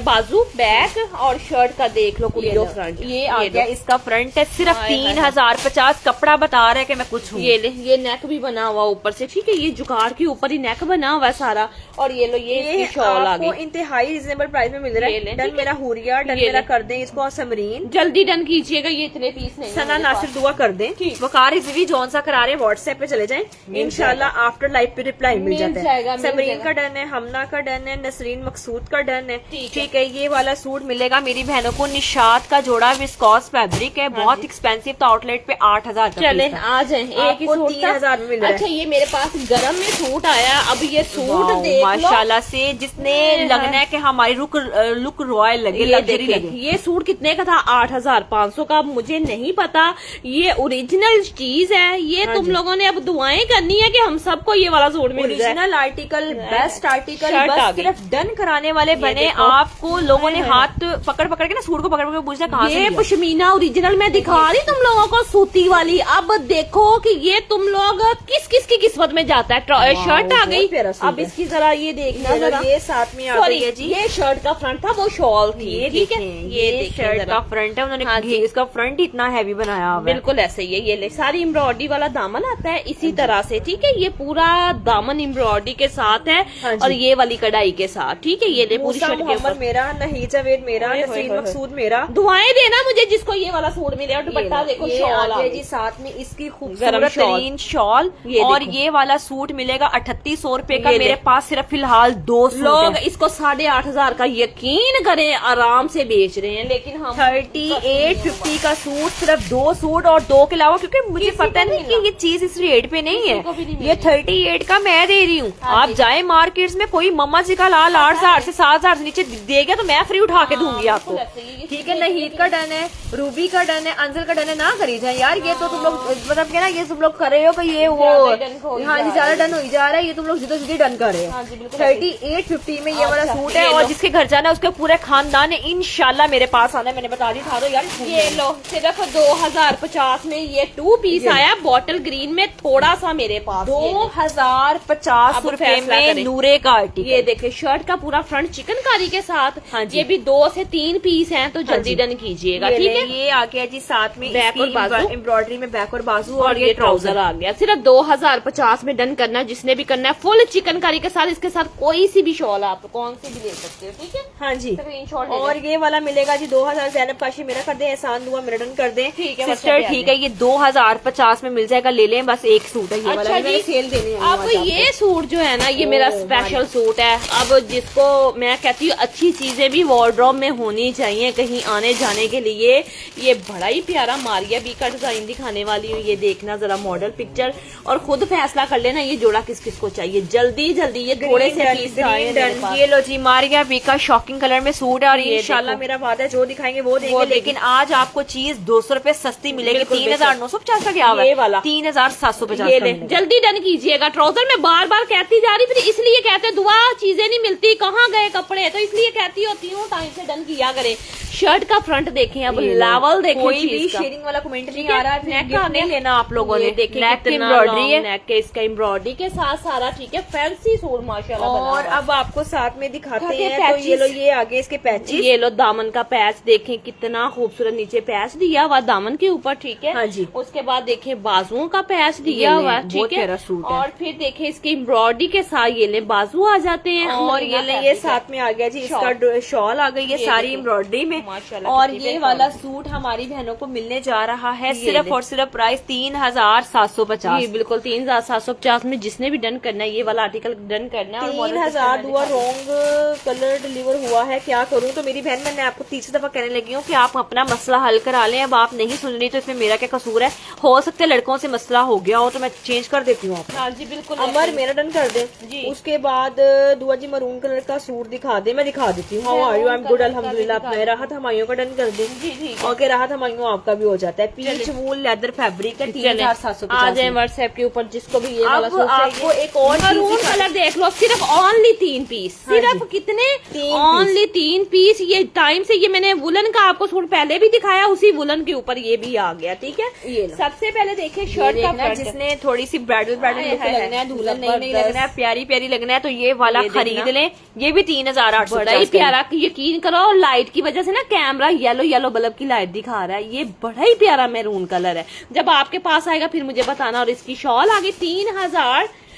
बाजू, बैक और शर्ट का देख लो, कुड़ियों फ्रंट। ये आ गया, इसका फ्रंट है सिर्फ 3050। कपड़ा बता रहा है कि मैं कुछ हूँ। ये ले, ये नेक भी बना हुआ ऊपर से, ठीक है। ये जुगाड़ के ऊपर ही नेक बना हुआ है सारा। और ये लो, ये शॉल आ गई, इंतहाई रिजनेबल प्राइस में मिल रहा है। डन मेरा हुरिया, डन मेरा कर दें इसको। समरीन जल्दी डन कीजिएगा, ये इतने पीस नहीं। सना नासिर दुआ कर दें। वकार रिजवी जौन सा करा रहे हैं व्हाट्सएप पे चले जाएं, इंशाल्लाह आफ्टर लाइव पे रिप्लाई मिल जाता है। समरीन का डन है, हमना का डन है, नसरीन मकसूद का डन है। ठीक ठीक है, ये वाला सूट मिलेगा मेरी बहनों को निशात का जोड़ा, विस्कॉस फैब्रिक है, बहुत एक्सपेंसिव था, आउटलेट पे 8,000 का चले पीस था। आ जाए, एक ही आपको सूट 3,000 में मिल रहा है। अच्छा, ये मेरे पास गरम में सूट आया, अब ये सूट वाओ, देख लो माशाल्लाह से, जिसने लगना है कि हमारी लुक रॉयल लगे, ये लग्जरी देखिए, लगे। ये सूट कितने का था? 8,500 का। मुझे नहीं पता, ये ओरिजिनल चीज है, ये हाँ तुम जी। लोगों ने अब दुआएं करनी है कि हम सबको ये वाला सूट मिल जाए। Original article, best article, shirt आ बस गई। सिर्फ डन कराने वाले बने। देखो। आपको लोगों ने हाथ पकड़ पकड़ के ना सूट को पकड़ पकड़ के पूछना कहाँ से ये लिया? पश्मीना ओरिजिनल में दिखा रही तुम लोगों को, सूती वाली। अब देखो कि ये तुम लोग किस किस की किस्मत में जाता है। शर्ट आ बहुत गई, प्यारा सूट अब है। इसकी जरा ये देखना जरा। ये साथ में आ सॉरी, गई है जी। ये शर्ट का फ्रंट था, वो शॉल थी। ये ठीक है, देखें, ये ये देखें शर्ट जरा। का फ्रंट है, उन्होंने हाँ जी। इसका फ्रंट ही इतना हैवी बनाया हुआ है। बिल्कुल ऐसे ही है। ये ले, सारी एम्ब्रॉयडरी वाला दामन आता है इसी तरह से। ठीक है, ये पूरा दामन एम्ब्रॉयडरी के साथ है हाँ जी। और ये वाली कढ़ाई के साथ। ठीक है, ये ले पूरी मूसा शर्ट के मोहम्मद ऊपर। मेरा, नही जावेद मेरा, ओए होए नसरीन होए। मकसूद मेरा। दुआएं देना मुझे जिसको ये वाला सूट मिले। और दुपट्टा देखो, ये शॉल आ आ गया गई। जी, साथ में इसकी गरम खूबसूरत शॉल। तरीन शॉल। ये और देखो। ये वाला सूट मिलेगा 3800 रुपए का। ये मेरे ले। पास सिर्फ फिलहाल 2 सूट लोग हैं। इसको 8,500 का यकीन करें आराम से बेच रहे हैं, लेकिन हम 3850 का सूट, सिर्फ 2 सूट और 2 के अलावा, क्योंकि मुझे किसी पता को नहीं नहीं कि ये चीज इस रेट पे नहीं किसी को भी है। नहीं ये मिलेगी। 38 का मैं दे रही हूँ। हाँ आप जी। जाए मार्केट्स में, कोई मम्मा जी का लाल 8,000 से 7,000 से नीचे देगा तो मैं फ्री उठा के दूंगी आपको। बिल्कुल ऐसे ही। ठीक है, नहीद का डन है, रूबी का डन है, अंजल का डन है। ना करी जाए यार, ये तो तुम लोग मतलब क्या ना, ये तुम लोग कर रहे हो कि ये वो ज्यादा डन हो ही हाँ जी जा ज्यादा रहा है। डन हो ही जा रहा है। ये तुम लोग जिद्दो जिद्दी डन कर रहे हो। हाँ जी, बिल्कुल 3850 में ये वाला अच्छा, सूट ये है। और लो। जिसके घर जाना है उसके पूरे खानदान है इंशाल्लाह मेरे पास आना है। मैंने बता दी था तो यार, ये लो, सिर्फ 2,050 में ये 2 पीस आया बॉटल ग्रीन में, थोड़ा सा मेरे पास। 2,050 अब रुपए फैसला में करें। नूरे का आर्टिकल। ये देखे, शर्ट का पूरा फ्रंट चिकनकारी के साथ। हाँ जी। ये भी 2 से 3 पीस हैं, तो जल्दी जी। डन कीजिएगा। ये ठीक ले, है, ये आ गया जी साथ में बैक और बाजू। एम्ब्रॉयडरी में बैक और बाजू और ये ट्राउजर आ गया। सिर्फ 2,050 में डन करना, जिसने भी करना है। फुल चिकनकारी के साथ, इसके साथ कोई सी भी शॉल आप कौन सी भी ले सकते हो। ठीक है, हाँ जी। स्क्रीनशॉट ले और ये वाला मिलेगा जी 2,000। जैनब काशी मेरा कर दे, एहसान दुआ मेरा डन कर दे। ठीक है, सिस्टर WhatsApp पे ठीक है, ये 2,050 में मिल जाएगा। ले लें, बस एक सूट है ये वाला। अच्छा मैंने जी, सेल देने अब ये सूट जो है ना, ये मेरा ओह, स्पेशल सूट है। अब जिसको मैं कहती हूँ अच्छी चीजें भी वार्डरोब में होनी चाहिए कहीं आने जाने के लिए। ये बड़ा ही प्यारा मारिया बी का डिजाइन दिखाने वाली हूँ। ये देखना जरा मॉडल पिक्चर और खुद फैसला कर लेना ये जोड़ा किस किस को चाहिए। जल्दी जल्दी, ये थोड़े से पीस आए हैं मेरे पास। ये लो जी, मारिया बी का शॉकिंग कलर में सूट है। और ये इंशाल्लाह देखो। मेरा वादा है, जो दिखाएंगे वो देंगे। लेकिन आज आपको चीज 200 रुपए सस्ती मिलेगी। बिल्कुल, 3,950 का क्या हुआ? ये वाला 3,750 ये का ले, मिलेगा। जल्दी डन कीजिएगा। ट्राउजर में बार बार कहती जा रही, फिर इसलिए कहते दुआ चीजें नहीं मिलती, कहाँ गए कपड़े, तो इसलिए कहती होती हूँ टाइम से डन किया करें। शर्ट का फ्रंट देखें, अब लेवल देखें, कोई भी चीज का। शेयरिंग वाला कमेंट नहीं ठीक है, आ रहा है। नेक गिफ्ट आ नहीं गया। लेना आप लोगों ने। ये देखिए नेक कितना एम्ब्रॉयडरी लॉन्ग है। नेक के इसका एम्ब्रॉयडरी के साथ सारा। ठीक है, फैंसी सूट माशाल्लाह बना और हुआ है। अब आपको साथ में दिखाते दिखाते हैं। हैं तो ये लो, पैचेस। ये आगे इसके पैचेस। ये लो, दामन का पैच देखें, कितना खूबसूरत नीचे पैच दिया हुआ दामन के ऊपर। ठीक है, हाँ जी। उसके बाद देखें बाजुओं का पैच ये दिया ले, हुआ है। बहुत ठीक है, प्यारा सूट है। और फिर देखें इसके एम्ब्रॉयडरी के साथ ये ले बाजू आ जाते हैं। और ये ले, ये साथ में आ गया जी इसका शॉल आ गई है ये सारी देखो। एम्ब्रॉयडरी में। माशाल्लाह, और कितनी ये बेहतरीन। वाला सूट हमारी बहनों को मिलने जा रहा है ये सिर्फ ले। और सिर्फ प्राइस 3,750। जी बिल्कुल, 3,750 में जिसने भी डन करना है ये वाला आर्टिकल डन करना है। और model 3,000 picture हुआ, मैंने रॉन्ग कलर डिलीवर हुआ है। क्या करूं? तो मेरी बहन, मैंने आपको तीसरी दफा कहने लगी हूँ कि आप अपना मसला हल करा लें। अब आप नहीं सुन रही तो इसमें मेरा क्या कसूर है? हो सकता है लड़कों से मसला हो गया हो तो मैं चेंज कर देती हूँ आपको। हाँ जी बिल्कुल। अमर मेरा डन कर दे जी। उसके बाद दुआ जी मरून कलर का सूट दिखा दे, मैं दिखा देती हूँ। How are you? I am good अल्हम्दुलिल्लाह। अपना राहत हमायों का डन कर दे। जी ठीक ओके, राहत हमायों आपका भी हो जाता है। पीच वूल लेदर फैब्रिक है, 3,750 आ जाए व्हाट्सएप के ऊपर जिसको भी ये वाला अब सूट आपको चाहिए। एक और चीज मरून दिखा- कलर देख लो, सिर्फ ओनली 3 पीस। हाँ सिर्फ जी। कितने? 3 ओनली 3 पीस। ये टाइम से, ये मैंने वुलन का आपको सूट पहले भी दिखाया, उसी वुलन के ऊपर ये भी आ गया। ठीक है, ये लो। सबसे पहले देखिए ये शर्ट का देखना, फ्रंट। जिसने थोड़ी सी ब्राइडल ब्राइडल लुक हाय, हाय, लगना है, दुल्हन नहीं नहीं जबरदस्त। लगना है, प्यारी प्यारी लगना है, तो ये वाला ये खरीद देखना। लें। ये भी 3,850 बड़ा ही प्यारा, यकीन करो लाइट की वजह से ना कैमरा येलो येलो बल्ब की लाइट दिखा रहा है। ये बड़ा ही प्यारा मैरून कलर है। जब आपके पास आएगा फिर मुझे बताना। और इसकी शॉल आ गई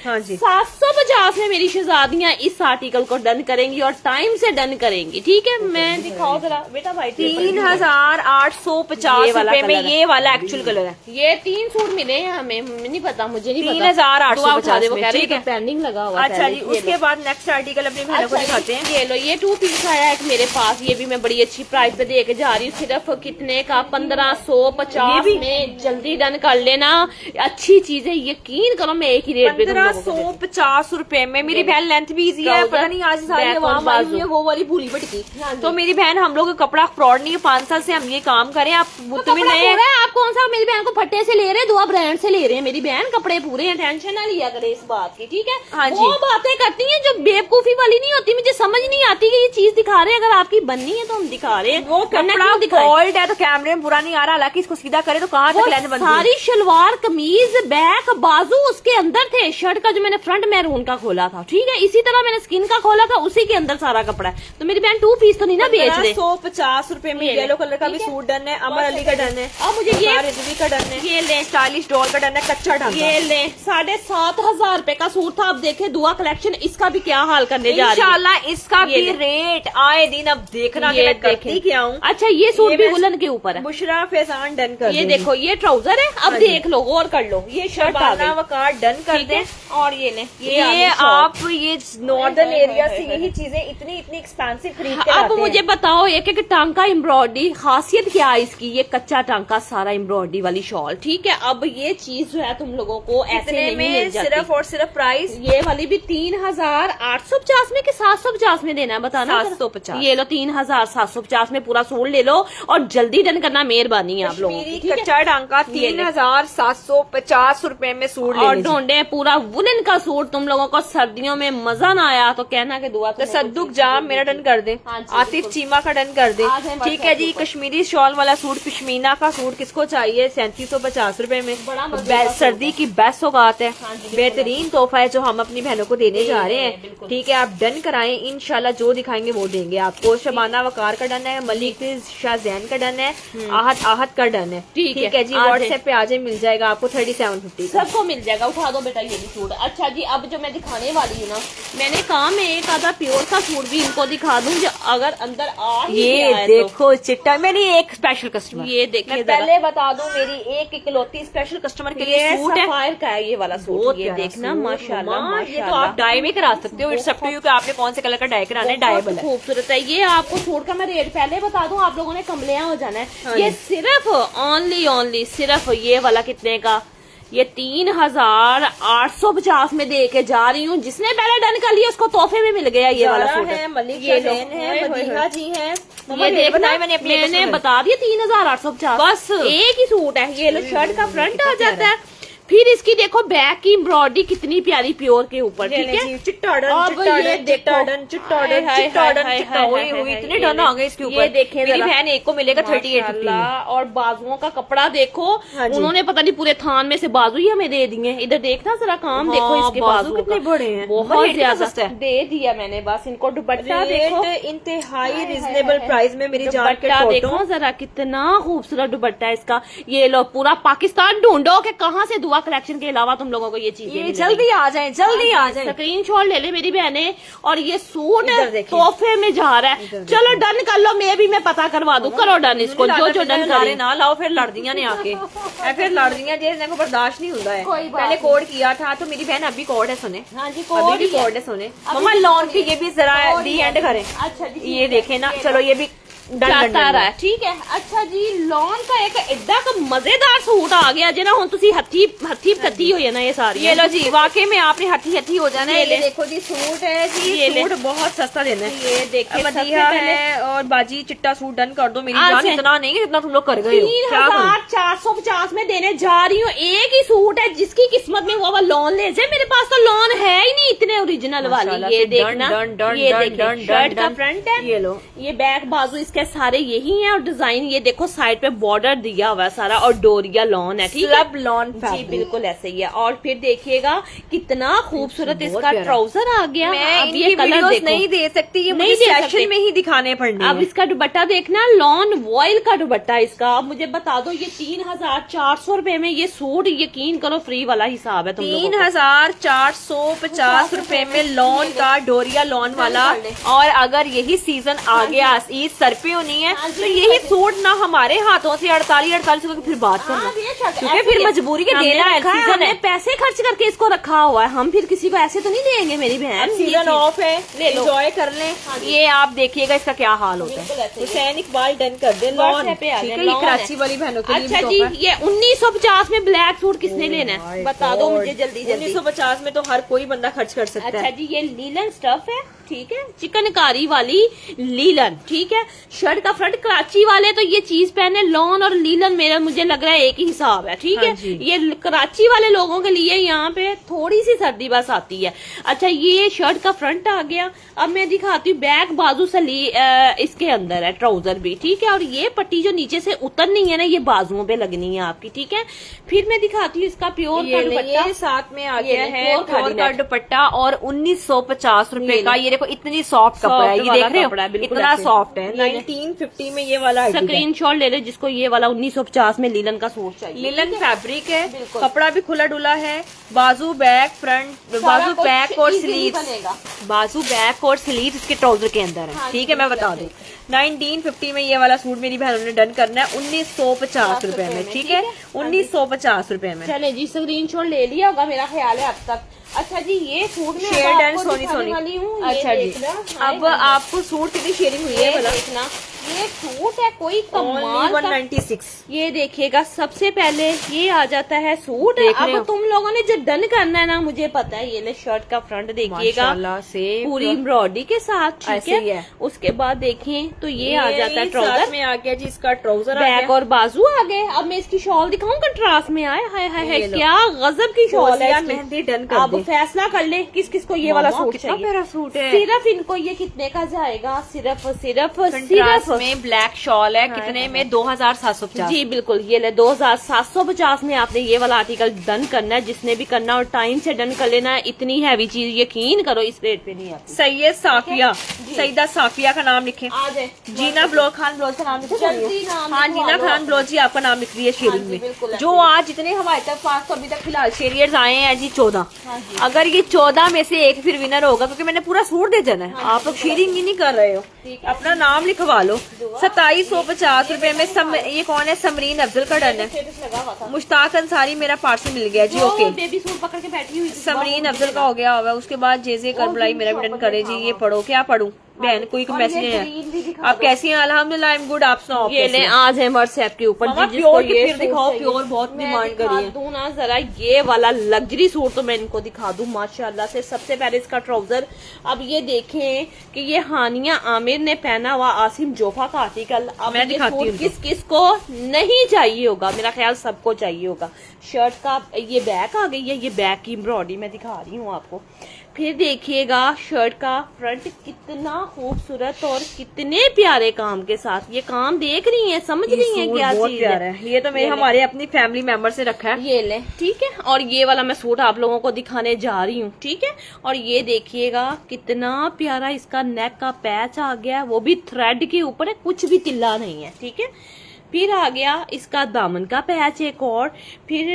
हाँ जी। 750 में मेरी शहजादियां इस आर्टिकल को डन करेंगी और टाइम से डन करेंगी। ठीक है, मैं दिखाओ जरा बेटा भाई। 3850 रुपए में ये वाला एक्चुअल कलर है। ये 3 सूट मिले हैं हमें, नहीं पता, मुझे नहीं पता। 3850 में, ठीक है, पेंडिंग लगा हुआ। अच्छा जी, उसके बाद नेक्स्ट आर्टिकल अपनी बहनों को दिखाते हैं। ये लो, ये 2 पीस आया है मेरे पास, ये भी मैं बड़ी अच्छी प्राइस पे दे के जा रही हूँ। सिर्फ कितने का? 1550 में। जल्दी डन कर लेना, अच्छी चीज है, यकीन करो मैं एक ही रेट पे 1550 रुपए में। मेरी बहन लेंथ भी इजी है, पता नहीं आज सारी आवाम आई हुई है वो वाली भूली भटकी। तो मेरी बहन, हम लोग का कपड़ा फ्रॉड नहीं है, 5 साल से हम ये काम करें। आप तुम्हें नए, आप कौन सा मेरी बहन को फट्टे से ले रहे हैं, दुआ ब्रांड से ले रहे हैं। मेरी बहन कपड़े पूरे हैं, टेंशन ना लिया करे इस बात की। ठीक है, हाँ जी। वो बातें करती हैं जो बेवकूफी वाली नहीं होती। मुझे समझ नहीं आती कि ये चीज दिखा रहे हैं, अगर आपकी बननी है तो हम दिखा रहे हैं। वो कपड़ा गोल्ड है तो कैमरे में बुरा नहीं आ रहा, हालांकि इसको सीधा करे तो कहाँ तक लेंथ बनती है। सारी शलवार, कमीज, बैक, बाजू उसके अंदर थे। शर्ट का जो मैंने फ्रंट मैरून का खोला था, ठीक है, इसी तरह मैंने स्किन का खोला था, उसी के अंदर सारा कपड़ा है। तो मेरी बहन 2 पीस तो नहीं ना बेच रहे। 150 रुपए में येलो कलर का भी सूट डन है, अमर अली का डन है, अब मुझे ये रिजवी का डन है, ये ले, स्टाइलिश डॉल का डन है, कच्चा डन। ये ले, 7500 रुपए का सूट था। अब देखे दुआ कलेक्शन, इसका भी क्या हाल करने जा रही है इंशाल्लाह। इसका भी रेट आए दिन अब देखना कि मैं करती क्या हूँ। अच्छा, ये सूट भी वुलन के ऊपर है। बुशरा फैजान डन कर ये देखो, ये ट्राउजर है। अब देख लो, गौर कर लो, ये शर्ट वकार डन कर दे। और ये ले, ये आप ये नॉर्दर्न एरिया से यही चीजें इतनी एक्सपेंसिव खरीद के अब मुझे बताओ, एक एक टांका एम्ब्रॉयडरी, खासियत क्या है इसकी? ये कच्चा टांका सारा एम्ब्रॉयडरी वाली शॉल। ठीक है, अब ये चीज जो है तुम लोगों को ऐसे नहीं मिल जाती। सिर्फ और सिर्फ प्राइस ये वाली भी 3850 में कि 750 में देना है, बताना। 750। ये लो, 3750 में पूरा सूट ले लो और जल्दी डन करना, मेहरबानी है आप लोगों की। कच्चा टांका 3750 रुपए में सूट और ढूंढे पूरा वुलन का सूट। तुम लोगों को सर्दियों में मजा ना आया तो कहना कि दुआ। तसद्दुक जाम मेरा डन कर दे, आतिफ चीमा का डन कर दे। ठीक है जी, कश्मीरी शॉल वाला सूट, पश्मीना का सूट किसको चाहिए? 3750 रुपए में। सर्दी की बेस्ट सौगात है, बेहतरीन तोहफा है जो हम अपनी बहनों को देने जा रहे हैं। ठीक है, आप डन कराएं, इंशाल्लाह जो दिखाएंगे वो देंगे आपको। शबाना वकार का डन है, मलिक शाह जैन का डन है, आहत का डन है। ठीक है जी, व्हाट्सएप पे आ जाए, मिल जाएगा आपको 3750 सबको मिल जाएगा। उठा दो बेटा ये भी सूट। अच्छा जी, अब जो मैं दिखाने वाली हूँ ना, मैंने कहा मैं एक आधा प्योर का सूट भी इनको दिखा दूं जो अगर अंदर आ ही ये गया है देखो चिट्टा। मेरी एक स्पेशल कस्टमर, ये देखिए, मैं पहले बता दूं, मेरी एक इकलौती स्पेशल कस्टमर के लिए सूट है। सफायर का है ये वाला सूट, ये देखना, माशाल्लाह। ये तो आप डाई में करा सकते हो, इट्स अप टू यू कि आपने कौन से कलर का डाई कराना है। डाइबल है, खूबसूरत है। ये आपको सूट का मैं रेट पहले बता दूं, आप लोगों ने कमलियां हो जाना है। ये सिर्फ ओनली सिर्फ ये वाला कितने का? ये 3850 में दे के जा रही हूँ। जिसने पहले डन कर लिया उसको तोहफे में मिल गया ये वाला सूट है। मलिक है, मदीहा जी है। ये देखना, मैंने बता दिया 3850 बस एक ही सूट है। ये लो, शर्ट का फ्रंट आ जाता है, फिर इसकी देखो बैक की एम्ब्रॉयडरी कितनी प्यारी प्योर के ऊपर। ठीक है, चिट्टा इतने डन आ गए इसके ऊपर। देखे मेरी बहन एक को मिलेगा 3850। और बाजुओं का कपड़ा देखो, उन्होंने पता नहीं पूरे थान में से बाजू ही हमें दे दिए। इधर देखना जरा काम देखो, इसके बाजू कितने बड़े हैं, बहुत ज्यादा दे दिया मैंने। बस इनको दुपट्टा देखो, इंतहाई रिजनेबल प्राइस में मेरी जान के देखो जरा, कितना खूबसूरत दुपट्टा है इसका। ये लो, पूरा पाकिस्तान ढूंढो कि कहाँ से दुआ कलेक्शन के अलावा तुम लोगों को ये चीजें जल्दी आ जाए, जल्दी आ जाए। स्क्रीनशॉट ले ले मेरी बहने। और ये सूट तोहफे में जा रहा है। चलो डन कर लो, मैं पता करवा दूं। करो डन इसको, जो डन करे ना लाओ, फिर लड़दियां ने आके फिर लड़दियां जिनको बर्दाश्त नहीं होता है। पहले कोड किया था तो मेरी बहन अभी कोड है, सुने। हाँ जी, कोड है, सुने। मम्मा लॉन की ये भी जरा दी एंड करें। अच्छा जी, ये देखे ना, चलो ये भी जाता रहा है। ठीक है, अच्छा जी, लॉन का एक एड्डा का मजेदार सूट आ गया जे ना। हुन तुसी हथी कत्ती हो ना ये सारी। ये लो जी, वाकई में आपने हथी हो जाना है। ये देखो जी, सूट है जी, ये सूट बहुत सस्ता देना है। ये देखिए, मदीहा है और बाजी चिट्टा सूट डन कर दो। मेरी जान इतना नहीं है जितना तुम लोग कर गए हो। 3450 में देने जा रही हूँ। एक ही सूट है, जिसकी किस्मत में वो लॉन ले जाए। मेरे पास तो लॉन है ही नहीं इतने ओरिजिनल वाली। ये देखना, ये देखिए, शर्ट का फ्रंट है, ये लो, ये बैक बाजू इसके है, सारे यही हैं। और डिजाइन ये देखो साइड पे बॉर्डर दिया हुआ है सारा, और डोरिया लॉन है, ठीक है, सब लॉन जी बिल्कुल ऐसे ही है। और फिर देखिएगा कितना खूबसूरत इसका ट्राउजर आ गया। मैं अब इनकी ये कलर वीडियोस देखो, नहीं दे सकती, ये नहीं मुझे दे सेशन सकते। में ही दिखाने पड़ने अब हैं। इसका दुपट्टा देखना, लॉन वॉयल का दुपट्टा इसका। अब मुझे बता दो, ये 3400 रुपए में ये सूट, यकीन करो फ्री वाला हिसाब है तुम लोगों को। 3450 रुपए में लॉन का डोरिया लॉन वाला। और अगर यही सीजन आ गया, ईद सर पे होनी है, तो यही सूट ना हमारे हाथों से 48 रुपए फिर बात करना, क्योंकि फिर मजबूरी के देना है, सीजन है। पैसे खर्च करके इसको रखा हुआ है, हम फिर किसी को ऐसे तो नहीं देंगे मेरी बहन। सीजन ऑफ है, ले लो, एंजॉय कर लें। ये आप देखिएगा इसका क्या हाल होता है। हुसैन इकबाल डन कर दे लॉन, ठीक है, ये कराची वाली बहनों के लिए। अच्छा जी, ये 1950 में ब्लैक सूट किसने लेना है बता दो मुझे जल्दी जल्दी। 1950 में तो हर कोई बंदा खर्च कर सकता अच्छा है। जी, ये लीलन स्टफ है, ठीक है, चिकनकारी वाली लीलन, ठीक है। शर्ट का फ्रंट, कराची वाले तो ये चीज पहने, लॉन और लीलन मेरा मुझे लग रहा है एक ही हिसाब है, ठीक हाँ है। जी। ये कराची वाले लोगों के लिए यहाँ पे थोड़ी सी सर्दी बस आती है। अच्छा, ये शर्ट का फ्रंट आ गया। अब मैं दिखाती हूँ बैक बाजू से इसके अंदर है ट्राउजर भी, ठीक है। और ये पट्टी जो नीचे से उतरनी है ना, ये बाजुओं पे लगनी है आपकी, ठीक है। फिर मैं दिखाती हूँ इसका प्योर का दुपट्टा, ये साथ में आ गया है प्योर प्योर का दुपट्टा, और 1950 रुपए का। ये देखो इतनी सॉफ्ट कपड़ा है, ये देख रहे हो इतना सॉफ्ट है। 1950 में ये वाला स्क्रीन शॉट ले ले जिसको ये वाला 1950 में लीलन का सूट चाहिए। लिलन फैब्रिक है, कपड़ा भी खुला डुला है। बाजू बैक फ्रंट, बाजू बैक और स्लीव, बाजू बैक और स्लीव इसके ट्राउजर के अंदर है, ठीक है। मैं बता दूं 1950 में ये वाला सूट मेरी बहनों ने डन करना है 1950 रुपए में, ठीक है, 1950 रुपए में। चले जी, स्क्रीन शॉट ले लिया होगा मेरा ख्याल है अब तक। अच्छा जी, ये सूट में शेड एंड सोनी दिखाने सोनी वाली हूँ। अच्छा जी, अब आपको सूट कितनी शेयरिंग हुई है ये बोला? देखना, ये सूट है कोई कमाल का। 196। ये देखिएगा, सबसे पहले ये आ जाता है सूट। देख रहे अब हो? तुम लोगों ने जो डन करना है ना, मुझे पता है, ये ले शर्ट का फ्रंट देखिएगा माशाल्लाह से पूरी एम्ब्रॉयडरी के साथ, ठीक ऐसे ही है। है। उसके बाद देखिए तो ये आ जाता है साथ ट्राउजर, में आ गया जी इसका ट्राउजर, बैक और बाजू आ गए। अब मैं इसकी शॉल दिखाऊं, कंट्रास्ट में आए, हाय हाय हाय, क्या गजब की शॉल है इसकी। मेहंदी डन कर अब दे। फैसला कर ले किस किस को ये वाला सूट कितना चाहिए। प्यारा सूट है। सिर्फ इनको ये कितने का जाएगा, सिर्फ कंट्रास्ट में ब्लैक शॉल है, कितने में? 2750। जी बिल्कुल, ये ले 2750 में आपने ये वाला आर्टिकल डन करना है, जिसने भी करना और टाइम से डन कर लेना है। इतनी हैवी चीज यकीन करो इस रेट पे नहीं आती। सैयद साफिया, सईदा साफिया का नाम लिखे। आ जाए जीना ब्लॉग खान ब्लॉग का नाम लिखे। जल्दी नाम हाँ, लिखवा जीना लो। खान ब्लॉग जी आपका नाम लिख रही है शेयरिंग जी, बिल्कुल में। ऐसे जो आज जितने हमारे तक 500 अभी तक फिलहाल शेरियर्स आए हैं जी 14। हाँ जी। अगर ये 14 में से एक फिर विनर होगा, क्योंकि मैंने पूरा सूट दे जाना है। आप लोग शेयरिंग ही नहीं कर रहे हो, अपना नाम लिखवा लो। 2750 रुपए में ये कौन है? समरीन अफजल का डन है। स्टेटस लगा हुआ था। मुश्ताक अंसारी मेरा पार्सल मिल गया जी, ओके। बेबी सूट पकड़ के बैठी हुई थी। समरीन अफजल का हो गया होगा। उसके बाद जेजे करबलाई मेरा भी डन करे जी। ये पढ़ो, क्या पढ़ूं बहन? कोई मैसेज है? आप कैसी हैं? अल्हम्दुलिल्लाह, आई एम गुड। आप सुनाओ ये ले, आज है व्हाट्सएप के ऊपर मामा, जी, जिसको प्योर के ये फिर सूट दिखाओ, चाहिए। प्योर बहुत मैं डिमांड दिखा करी है। दूं ना जरा, ये वाला लग्जरी सूट तो मैं इनको दिखा दूं माशाल्लाह से। सबसे पहले इसका ट्राउजर, अब ये देखें कि ये हानिया आमिर ने पहना हुआ आसिम जोफा का आर्टिकल। अब मैं ये दिखाती सूट हूँ किस किस को नहीं चाहिए होगा, मेरा ख्याल सबको चाहिए होगा। शर्ट का ये बैक आ गई है, ये बैक की एम्ब्रॉयडरी मैं दिखा रही हूँ आपको। फिर देखिएगा शर्ट का फ्रंट कितना खूबसूरत और कितने प्यारे काम के साथ। ये काम देख रही हैं, समझ रही हैं क्या बहुत चीज प्यारा है। ये तो मैं हमारे अपनी फैमिली मेंबर से रखा है। ये ले, ठीक है। और ये वाला मैं सूट आप लोगों को दिखाने जा रही हूँ, ठीक है। और ये देखिएगा कितना प्यारा इसका नेक का पैच आ गया है, वो भी थ्रेड के ऊपर है, कुछ भी तिल्ला नहीं है, ठीक है। फिर आ गया इसका दामन का पैच एक और। फिर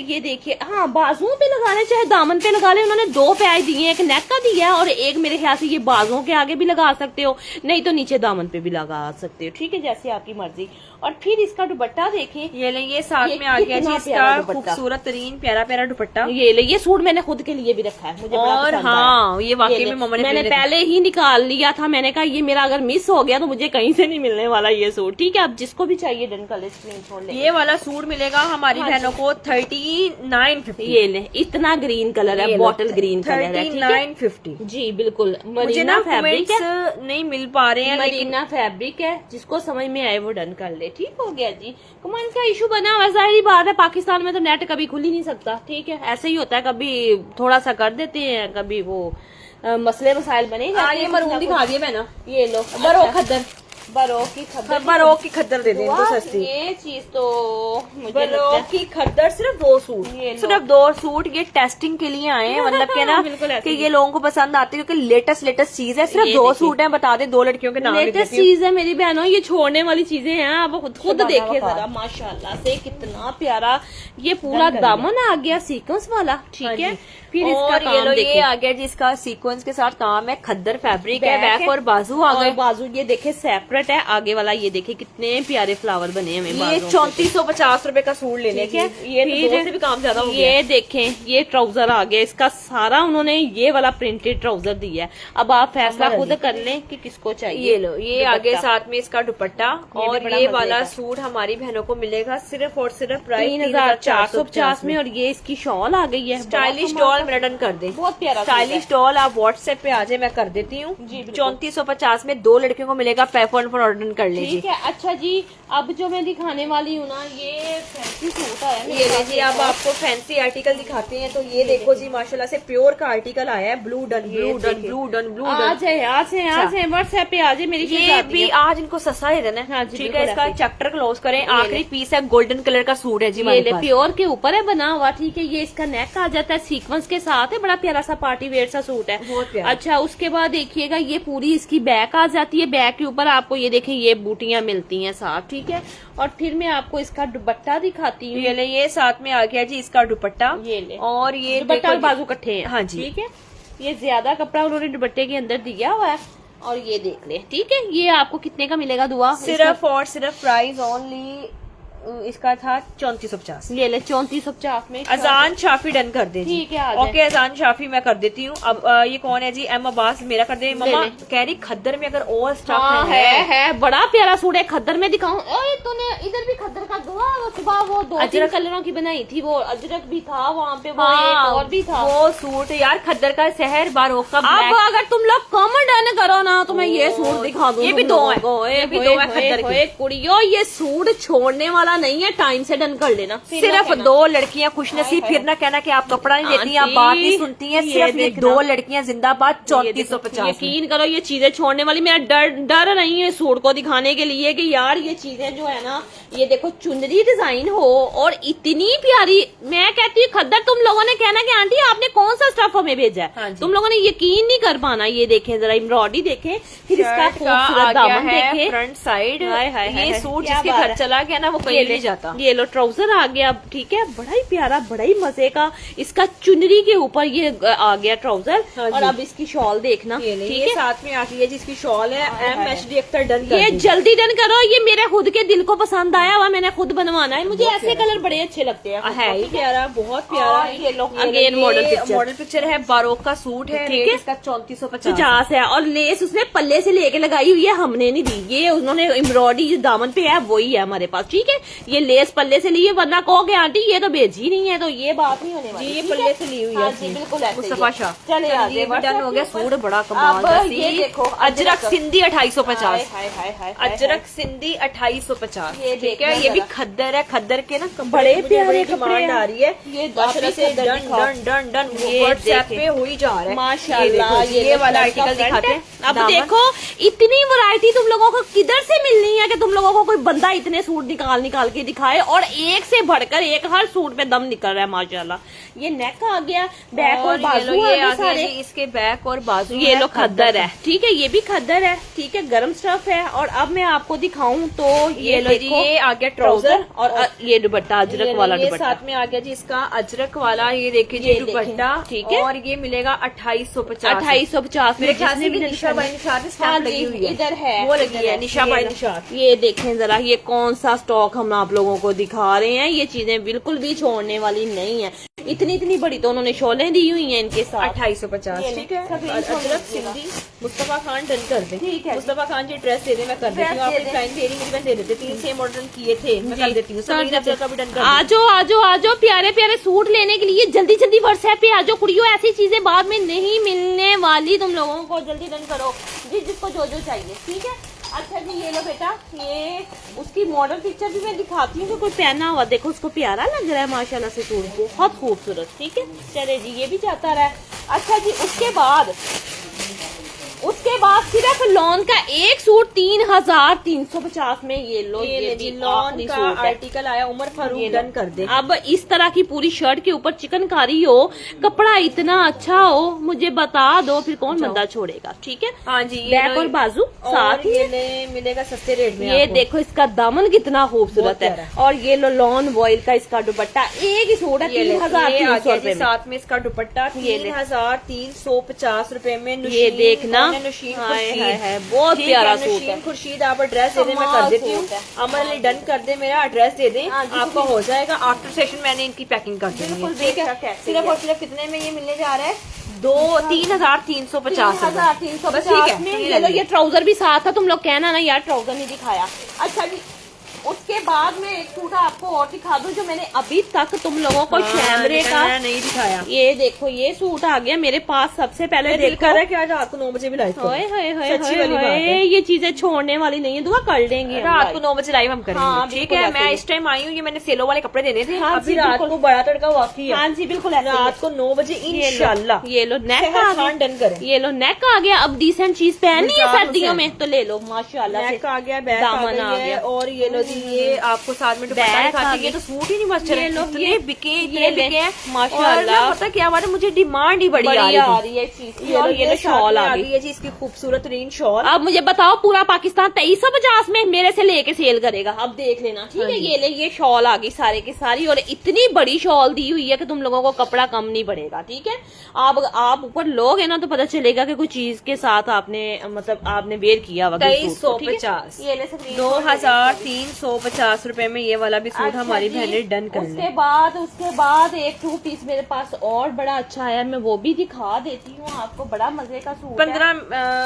ये देखिए, हाँ, बाजुओं पे लगाने चाहे दामन पे लगा ले, उन्होंने 2 पैच दिए हैं, एक नेक का दिया है और एक मेरे ख्याल से ये बाजुओं के आगे भी लगा सकते हो, नहीं तो नीचे दामन पे भी लगा सकते हो, ठीक है, जैसे आपकी मर्जी। और फिर इसका दुपट्टा देखें, ये ले, ये साथ में आ गया जी इसका खूबसूरत तरीन प्यारा प्यारा दुपट्टा। ये ले, ये सूट मैंने खुद के लिए भी रखा है, मुझे बड़ा और पसंद हाँ, आया। ये वाकई में मम्मा ने मैंने पहले ही निकाल लिया था, मैंने कहा ये मेरा अगर मिस हो गया तो मुझे कहीं से नहीं मिलने वाला ये सूट, ठीक है। अब जिसको भी चाहिए डन कर ले, स्क्रीनशॉट ले। ये वाला सूट मिलेगा हमारी बहनों को 3950। ये ले, इतना ग्रीन कलर है, बॉटल ग्रीन कलर है, ठीक है? 3950। जी बिल्कुल, मुझे मरीना ना फैब्रिक है, कमेंट्स नहीं मिल पा रहे हैं, लेकिन मरीना फैब्रिक है, जिसको समझ में आए वो डन कर ले, ठीक हो गया जी। कमेंट का इशू बना हुआ, जाहिर बात है पाकिस्तान में तो नेट कभी खुल ही नहीं सकता, ठीक है। ऐसे ही होता है, कभी थोड़ा सा कर देते हैं, कभी वो मसले मसाइल बने जाते हैं। ये मरून दिखा दिए मैंने। ये लो, बरो खद्दर बरोक की खद्दर, बरोक की खद्दर दे दें इनको सस्ती। ये चीज तो मुझे बरोक की खद्दर, सिर्फ 2 सूट, सिर्फ 2 सूट। ये टेस्टिंग के लिए आए हैं, मतलब के ना कि ये लोगों को पसंद आती है, क्योंकि लेटेस्ट चीज है। सिर्फ 2 सूट है, बता दें 2 लड़कियों के नाम। लेटेस्ट चीज है मेरी बहनों, ये छोड़ने वाली चीजें हैं। आप खुद देखिए जरा, माशाल्लाह से कितना प्यारा ये पूरा दामन आ गया सीक्वेंस वाला, ठीक है। फिर इसका काम देखिए, ये आ गया जिसका सीक्वेंस के साथ काम है, खद्दर फैब्रिक है, बैक और बाजू आ गए। बाजू ये देखे सेपरेट है, आगे वाला ये देखे कितने प्यारे फ्लावर बने हैं। ये 3450 रुपए का सूट ले लेंगे, ये तो से भी काम ज्यादा हो गया। ये देखें, ये ट्राउजर आ गया, इसका सारा उन्होंने ये वाला प्रिंटेड ट्राउजर दिया है। अब आप फैसला खुद कर लें कि किसको चाहिए। ये लो, ये आगे साथ में इसका दुपट्टा, और ये वाला सूट हमारी बहनों को मिलेगा सिर्फ और सिर्फ प्राइस 3450 में। और ये इसकी शॉल आ गई है, स्टाइलिश डॉल मेरा डन कर दे, बहुत प्यारा स्टाइलिश डॉल। आप व्हाट्सएप पे आ जाए, मैं कर देती हूँ। 3450 में 2 लड़कियों को मिलेगा। पैफोन पर ऑर्डर कर लीजिए, ठीक है। अच्छा जी, अब जो मैं दिखाने वाली हूँ ना, ये फैंसी सूट है। ये ले जी, अब आपको फैंसी आर्टिकल दिखाते हैं। तो ये देखो जी, माशाल्लाह से प्योर का आर्टिकल आया है, blue done, blue done, blue done, blue done. आज है व्हाट्सएप पे आ जाए मेरी। ये भी आज इनको सस्ता दे देना है, ठीक है। इसका चैप्टर क्लोज करें, आखिरी पीस है, गोल्डन कलर का सूट है जी, प्योर के ऊपर है बना हुआ, ठीक है। ये इसका नेक आ जाता है सीक्वेंस के साथ है, बड़ा प्यारा सा पार्टी वेयर सा सूट है, बहुत प्यारा। अच्छा, उसके बाद देखिएगा ये पूरी इसकी बैक आ जाती है। बैक के ऊपर आपको ये देखें, ये बूटियां मिलती हैं साथ, ठीक है। और फिर मैं आपको इसका दुपट्टा दिखाती हूँ। ये ले, ये साथ में आ गया जी इसका दुपट्टा। ये ले, और ये दुपट्टा और बाजू इकट्ठे हैं, हाँ जी, ठीक है। ये ज्यादा कपड़ा उन्होंने दुपट्टे के अंदर दिया हुआ है। और ये देख ले, ठीक है। ये आपको कितने का मिलेगा दुआ? सिर्फ और सिर्फ प्राइस ओनली इसका था 3450। ले ले 3450 में। अजान शाफी डन कर दे, ठीक है। ओके, अजान शाफी मैं कर देती हूँ। अब ये कौन है जी? एम अब्बास मेरा कर दे। मम्मा कह रही खद्दर में अगर और स्टफ है बड़ा प्यारा सूट है। खद्दर में दिखाऊं? तूने इधर भी खद्दर का दुआ, सुबह वो 2-3 कलरों की बनाई थी, वो अजरक भी था वहाँ पे, वो एक और भी था वो सूट यार, खद्दर का शहर बारोक का। अब अगर तुम लोग कमेंट डन करो ना तो मैं ये सूट दिखा दूँ। ये भी 2 है, ये भी 2 है खद्दर के। कुड़ियों, ये सूट छोड़ने वाला नहीं है, टाइम से डन कर लेना। सिर्फ 2 लड़कियां खुश नसीब, फिर ना कहना कि आप कपड़ा नहीं देती, आप बात नहीं सुनती हैं। सिर्फ ये 2 लड़कियां जिंदाबाद, 3450। यकीन करो, ये चीजें छोड़ने वाली। मैं डर नहीं है सूट को दिखाने के लिए कि यार ये चीजें जो है ना, ये देखो चुनरी डिजाइन हो और इतनी प्यारी। मैं कहती हूँ खद्दर, तुम लोगों ने कहना कि आंटी आपने कौन सा स्टफ हमें भेजा है, तुम लोगों ने यकीन नहीं कर पाना। ये देखें जरा, एम्ब्रॉयडरी देखें, फिर इसका खूबसूरत दामन देखें, फ्रंट साइड। ये सूट क्या जिसके घर चला गया ना, वो कहीं नहीं जाता। ये लो ट्राउजर आ गया, ठीक है, बड़ा ही प्यारा, बड़ा ही मजे का। इसका चुनरी के ऊपर ये आ गया ट्राउजर। और अब इसकी शॉल देखना, ठीक है, साथ में आती है जिसकी शॉल है। MHD अख्तर डन कर, ये जल्दी डन करो। ये मेरे खुद के दिल को पसंद आया हुआ, मैंने खुद बनवाना है। मुझे ऐसे कलर बड़े अच्छे लगते हैं, है ही प्यारा, बहुत प्यारा। ये लो अगेन मॉडल पिक्चर है, बारोक का सूट है, ठीक है। इसका 3450 है। और लेस उसने पल्ले से लेके लगाई हुई है, हमने नहीं दी। ये उन्होंने एम्ब्रॉयडरी जो दामन पे है वही है हमारे पास, ठीक है। ये लेस पल्ले से लिए, वरना कहोगे आंटी ये तो भेजी नहीं है, तो ये बात नहीं होने वाली। ये पल्ले से ली हुई है, बिल्कुल। मुस्तफा शाह, चले डन हो गया सूट, बड़ा कमाल। ये देखो, अजरक सिंधी 2850, अजरक सिंधी 2850, ठीक है। ये भी खद्दर है, खद्दर के ना बड़े प्यारे डिमांड आ रही है। ये डन व्हाट्सएप पे हो ही जा रहा है, माशाल्लाह। ये वाला आर्टिकल दिखाते हैं। अब देखो इतनी वैरायटी तुम लोगों को किधर से मिलनी है कि तुम लोगों को कोई बंदा इतने सूट निकाल के दिखाए, और एक से बढ़कर एक, हर सूट पे दम निकल रहा है माशाल्लाह। ये नेक आ गया, बैक और बाजू आ सारे, इसके बैक और बाजू। ये लो खद्दर है, ठीक है, ये भी खद्दर है, ठीक है, गर्म स्टफ है। और अब मैं आपको दिखाऊं तो ये लो, ये आ गया ट्राउजर और ये दुपट्टा अजरक वाला दुपट्टा साथ में आ गया जी इसका अजरक वाला। ये देखिए जी दुपट्टा, ठीक है। और ये मिलेगा 2850 मेरे ख्याल से निशा बाई निशात स्टैम्प लगी हुई है, इधर है, वो लगी है निशा बाई निशात। ये देखें जरा, ये कौन सा स्टॉक हम आप लोगों को दिखा रहे हैं। ये चीजें बिल्कुल भी छोड़ने वाली नहीं है। इतनी बड़ी तो उन्होंने शोलें दी हुई हैं इनके साथ, 2850, ठीक है। अजरक सिंधी मुस्तफा खान डन कर दे, ठीक है। मुस्तफा खान जी ड्रेस दे दे, मैं कर देती हूँ। आपने क्लाइंट दे रही, मेरी दे देते, 3 सेम ऑर्डर किए थे, मैं कर देती हूँ। आ जाओ प्यारे सूट लेने के लिए जल्दी व्हाट्सएप पे आ जाओ कुड़ियों। ऐसी चीजें बाद में नहीं मिलने वाली तुम लोगों को, जल्दी डन करो जिसको जो चाहिए, ठीक है। अच्छा जी, ये लो बेटा, ये उसकी मॉडल पिक्चर भी मैं दिखाती हूँ कि कोई पहना हुआ देखो, उसको प्यारा लग रहा है माशाल्लाह से सूट, बहुत खूबसूरत, ठीक है। चले जी, ये भी जाता रहा है। अच्छा जी, उसके बाद सिर्फ सिर्फ लॉन का एक सूट 3350 में। ये लो, ये भी लॉन आखिरी का सूट है। आर्टिकल आया, उमर फारूक ये डन कर दे। अब इस तरह की पूरी शर्ट के ऊपर चिकनकारी हो, कपड़ा इतना अच्छा हो, मुझे बता दो, फिर कौन बंदा छोड़ेगा। ठीक है, हाँ जी, बैक और बाजू साथ ही ये मिलेगा सस्ते रेट में। ये आपको। देखो इसका दामन कितना खूबसूरत बहुत है, और ये लो लॉन वॉइल का इसका दुपट्टा, एक ही सूट है 3350 रुपए में। साथ में इसका दुपट्टा 3350 रुपए में। ये देखना, नशीन हाय खुर्शीद, हाय हाय, बहुत ठीक प्यारा है, सूट है। नशीन खुर्शीद आप एड्रेस दे दे, मैं कर देती हूँ। सूट है। अमर अली डन कर दे, मेरा एड्रेस दे दे, हाँ जी, आपका हो जाएगा। आफ्टर सेशन मैंने इनकी पैकिंग कर दी है। बिल्कुल, ठीक है, देखा कैसे सिर्फ है। और सिर्फ कितने में ये मिलने जा रहा है? 3350 3350 में। ये लो, ये ट्राउजर भी साथ था, तुम लोग कहना ना यार ट्राउजर नहीं दिखाया। अच्छा जी, उसके बाद में एक सूट आपको और दिखा दूं जो मैंने अभी तक तुम लोगों को कैमरे का नहीं दिखाया। ये देखो, ये सूट आ गया मेरे पास। सबसे पहले दिल देखो, कर रहा है कि आज रात को 9 बजे भी लाइव करो। हाय हाय हाय सच्ची वाली बात हाय, है। ये चीजें छोड़ने वाली नहीं है, दुआ कर लेंगे रात को 9 बजे लाइव हम करेंगे। हाँ, ठीक बिल्कुल है, ऐसे मैं ही। इस टाइम आई हूँ, ये मैंने सेलो वाले कपड़े देने थे। हाँ अभी जी, रात बिल्कुल। को बड़ा तड़का वाकई है। हाँ जी बिल्कुल ऐसे ही है। रात को 9 बजे इंशाल्लाह। ये लो नेक सेहत आ खान गया, डन करें। ये लो नेक आ गया। अब डिसेंट चीज पहननी है गुलजार सर्दियों हुसैन। में तो ले लो माशाल्लाह से। नेक आ गया, बैक आ दामन आ गई है, गया। और ये लो जी, ये आपको साथ में दुपट्टा बैक दिखाती आ है। ये गई। तो सूट ही नहीं बच रहे, ये लो, इतने ये बिके, ये इतने ले, बिके हैं। माशाल्लाह। और ना पता क्या बात है, मुझे डिमांड ही बड़ी आ बढ़िया आ रही रही है चीज की। है। और ये लो शॉल आ गई। है जी, इसकी खूबसूरत रेन शॉल। अब मुझे बताओ, पूरा पाकिस्तान 2350 में मेरे से लेके सेल करेगा। अब देख लेना, ठीक हाँ है। जी। ये ले, ये शॉल आ गई सारे की सारी, और इतनी बड़ी शॉल दी हुई है कि तुम लोगों को कपड़ा कम नहीं पड़ेगा। ठीक है, आप ऊपर लोगे ना तो पता चलेगा कि कोई चीज के साथ आपने मतलब आपने वेयर किया हुआ। 2350। ये ले सकते 2350 रुपए में ये वाला भी सूट हमारी बहनें डन कर लें। उसके बाद एक 2 पीस मेरे पास और बड़ा अच्छा है, मैं वो भी दिखा देती हूँ आपको। बड़ा मजे का सूट 15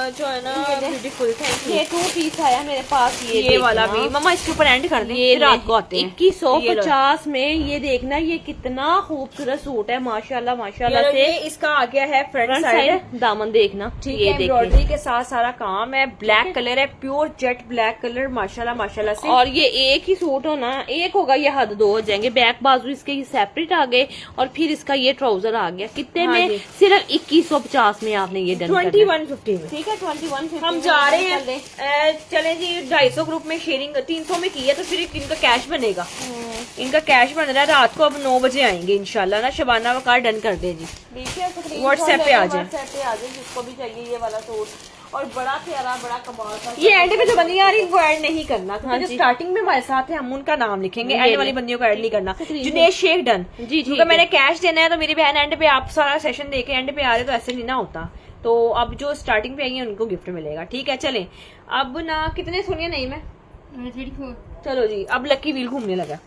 जो है ना, ये ले। ब्यूटीफुल। Thank you. ये 2 पीस आया मेरे पास। ये वाला भी मम्मा इसके ऊपर एंड कर दें, ये फिर रात को आते हैं। 2150 में। ये देखना, ये कितना खूबसूरत सूट है माशाल्लाह माशाल्लाह से। ये इसका आ गया है फ्रंट फ्रंट साइड। साइड दामन देखना, ठीक ये है, देखिए। एम्ब्रॉयडरी के साथ सारा काम है। ब्लैक कलर है, प्योर जेट ब्लैक कलर, माशाल्लाह माशाल्लाह से। और ये एक ही सूट हो ना, एक होगा, ये हद 2 हो जाएंगे। बैक बाजू इसके सेपरेट आ गए, और फिर इसका ये ट्राउजर आ गया। कितने हाँ में? जी। सिर्फ 2150 में आपने ये डन करना है। 2150 में ठीक है, 2150 हम में जा रहे चल दें। हैं। चलें जी, 250 ग्रुप में शेयरिंग 300 में की है, तो फिर इनका कैश बनेगा। इनका कैश बन रहा है। रात को अब 9 बजे आएंगे इंशाल्लाह ना। शबाना वकार डन कर दे जी। व्हाट्सएप पे आ जाए। व्हाट्सएप पे आ जाए जिसको भी चाहिए ये वाला सूट। और बड़ा प्यारा, बड़ा कमाल का। ये एंड पे जो बंदी आ रही है वो ऐड नहीं करना, हाँ क्योंकि जो जी। स्टार्टिंग में हमारे साथ है हम उनका नाम लिखेंगे, ये एंड ले। वाली बंदियों को ऐड नहीं करना। स्क्रीन जुनेश शेख डन जी, ठीक क्योंकि है। मैंने कैश देना है, तो मेरी बहन एंड पे आप सारा सेशन देके एंड पे आ रहे, तो ऐसे नहीं ना होता। तो अब जो स्टार्टिंग पे आई है उनको गिफ्ट मिलेगा। ठीक है, चलें। अब ना कितने सुनिए नहीं मैं, चलो जी, अब लकी व्हील घूमने लगा।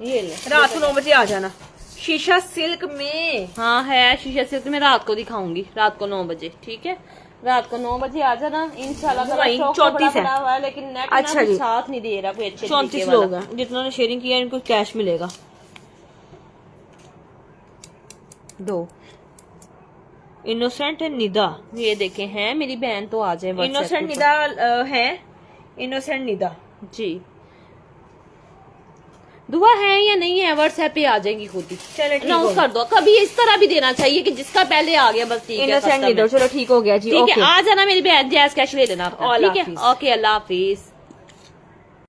ये ले, रात को 9 बजे आ जाना। शीशा सिल्क में हाँ है शीशा सिल्क में। रात को दिखाऊंगी, रात को 9 बजे। ठीक है, रात को 9 बजे आ जाना इंशाल्लाह। वही, 34 है। है, लेकिन नेट अच्छा जी। साथ नहीं दे रहा कोई अच्छे 34 लोग हैं जितनों ने शेयरिंग किया, इनको कैश मिलेगा। 2 इनोसेंट है निदा। ये देखे हैं, मेरी बहन तो आ जाए WhatsApp इनोसेंट पे। निदा है, इनोसेंट निदा जी, दुआ है या नहीं है, व्हाट्सएप पे आ जाएंगी खुद ही। चलो ठीक अनाउंस हो कर दो। कभी इस तरह भी देना चाहिए कि जिसका पहले आ गया बस ठीक है, इनोसेंट custom निदा। है। चलो ठीक हो गया जी। ठीक ओके, है, आ जाना मेरी बहन, जैस कैश ले लेना अपना। अल्लाह ठीक है, हाफिज। ओके, अल्लाह हाफिज।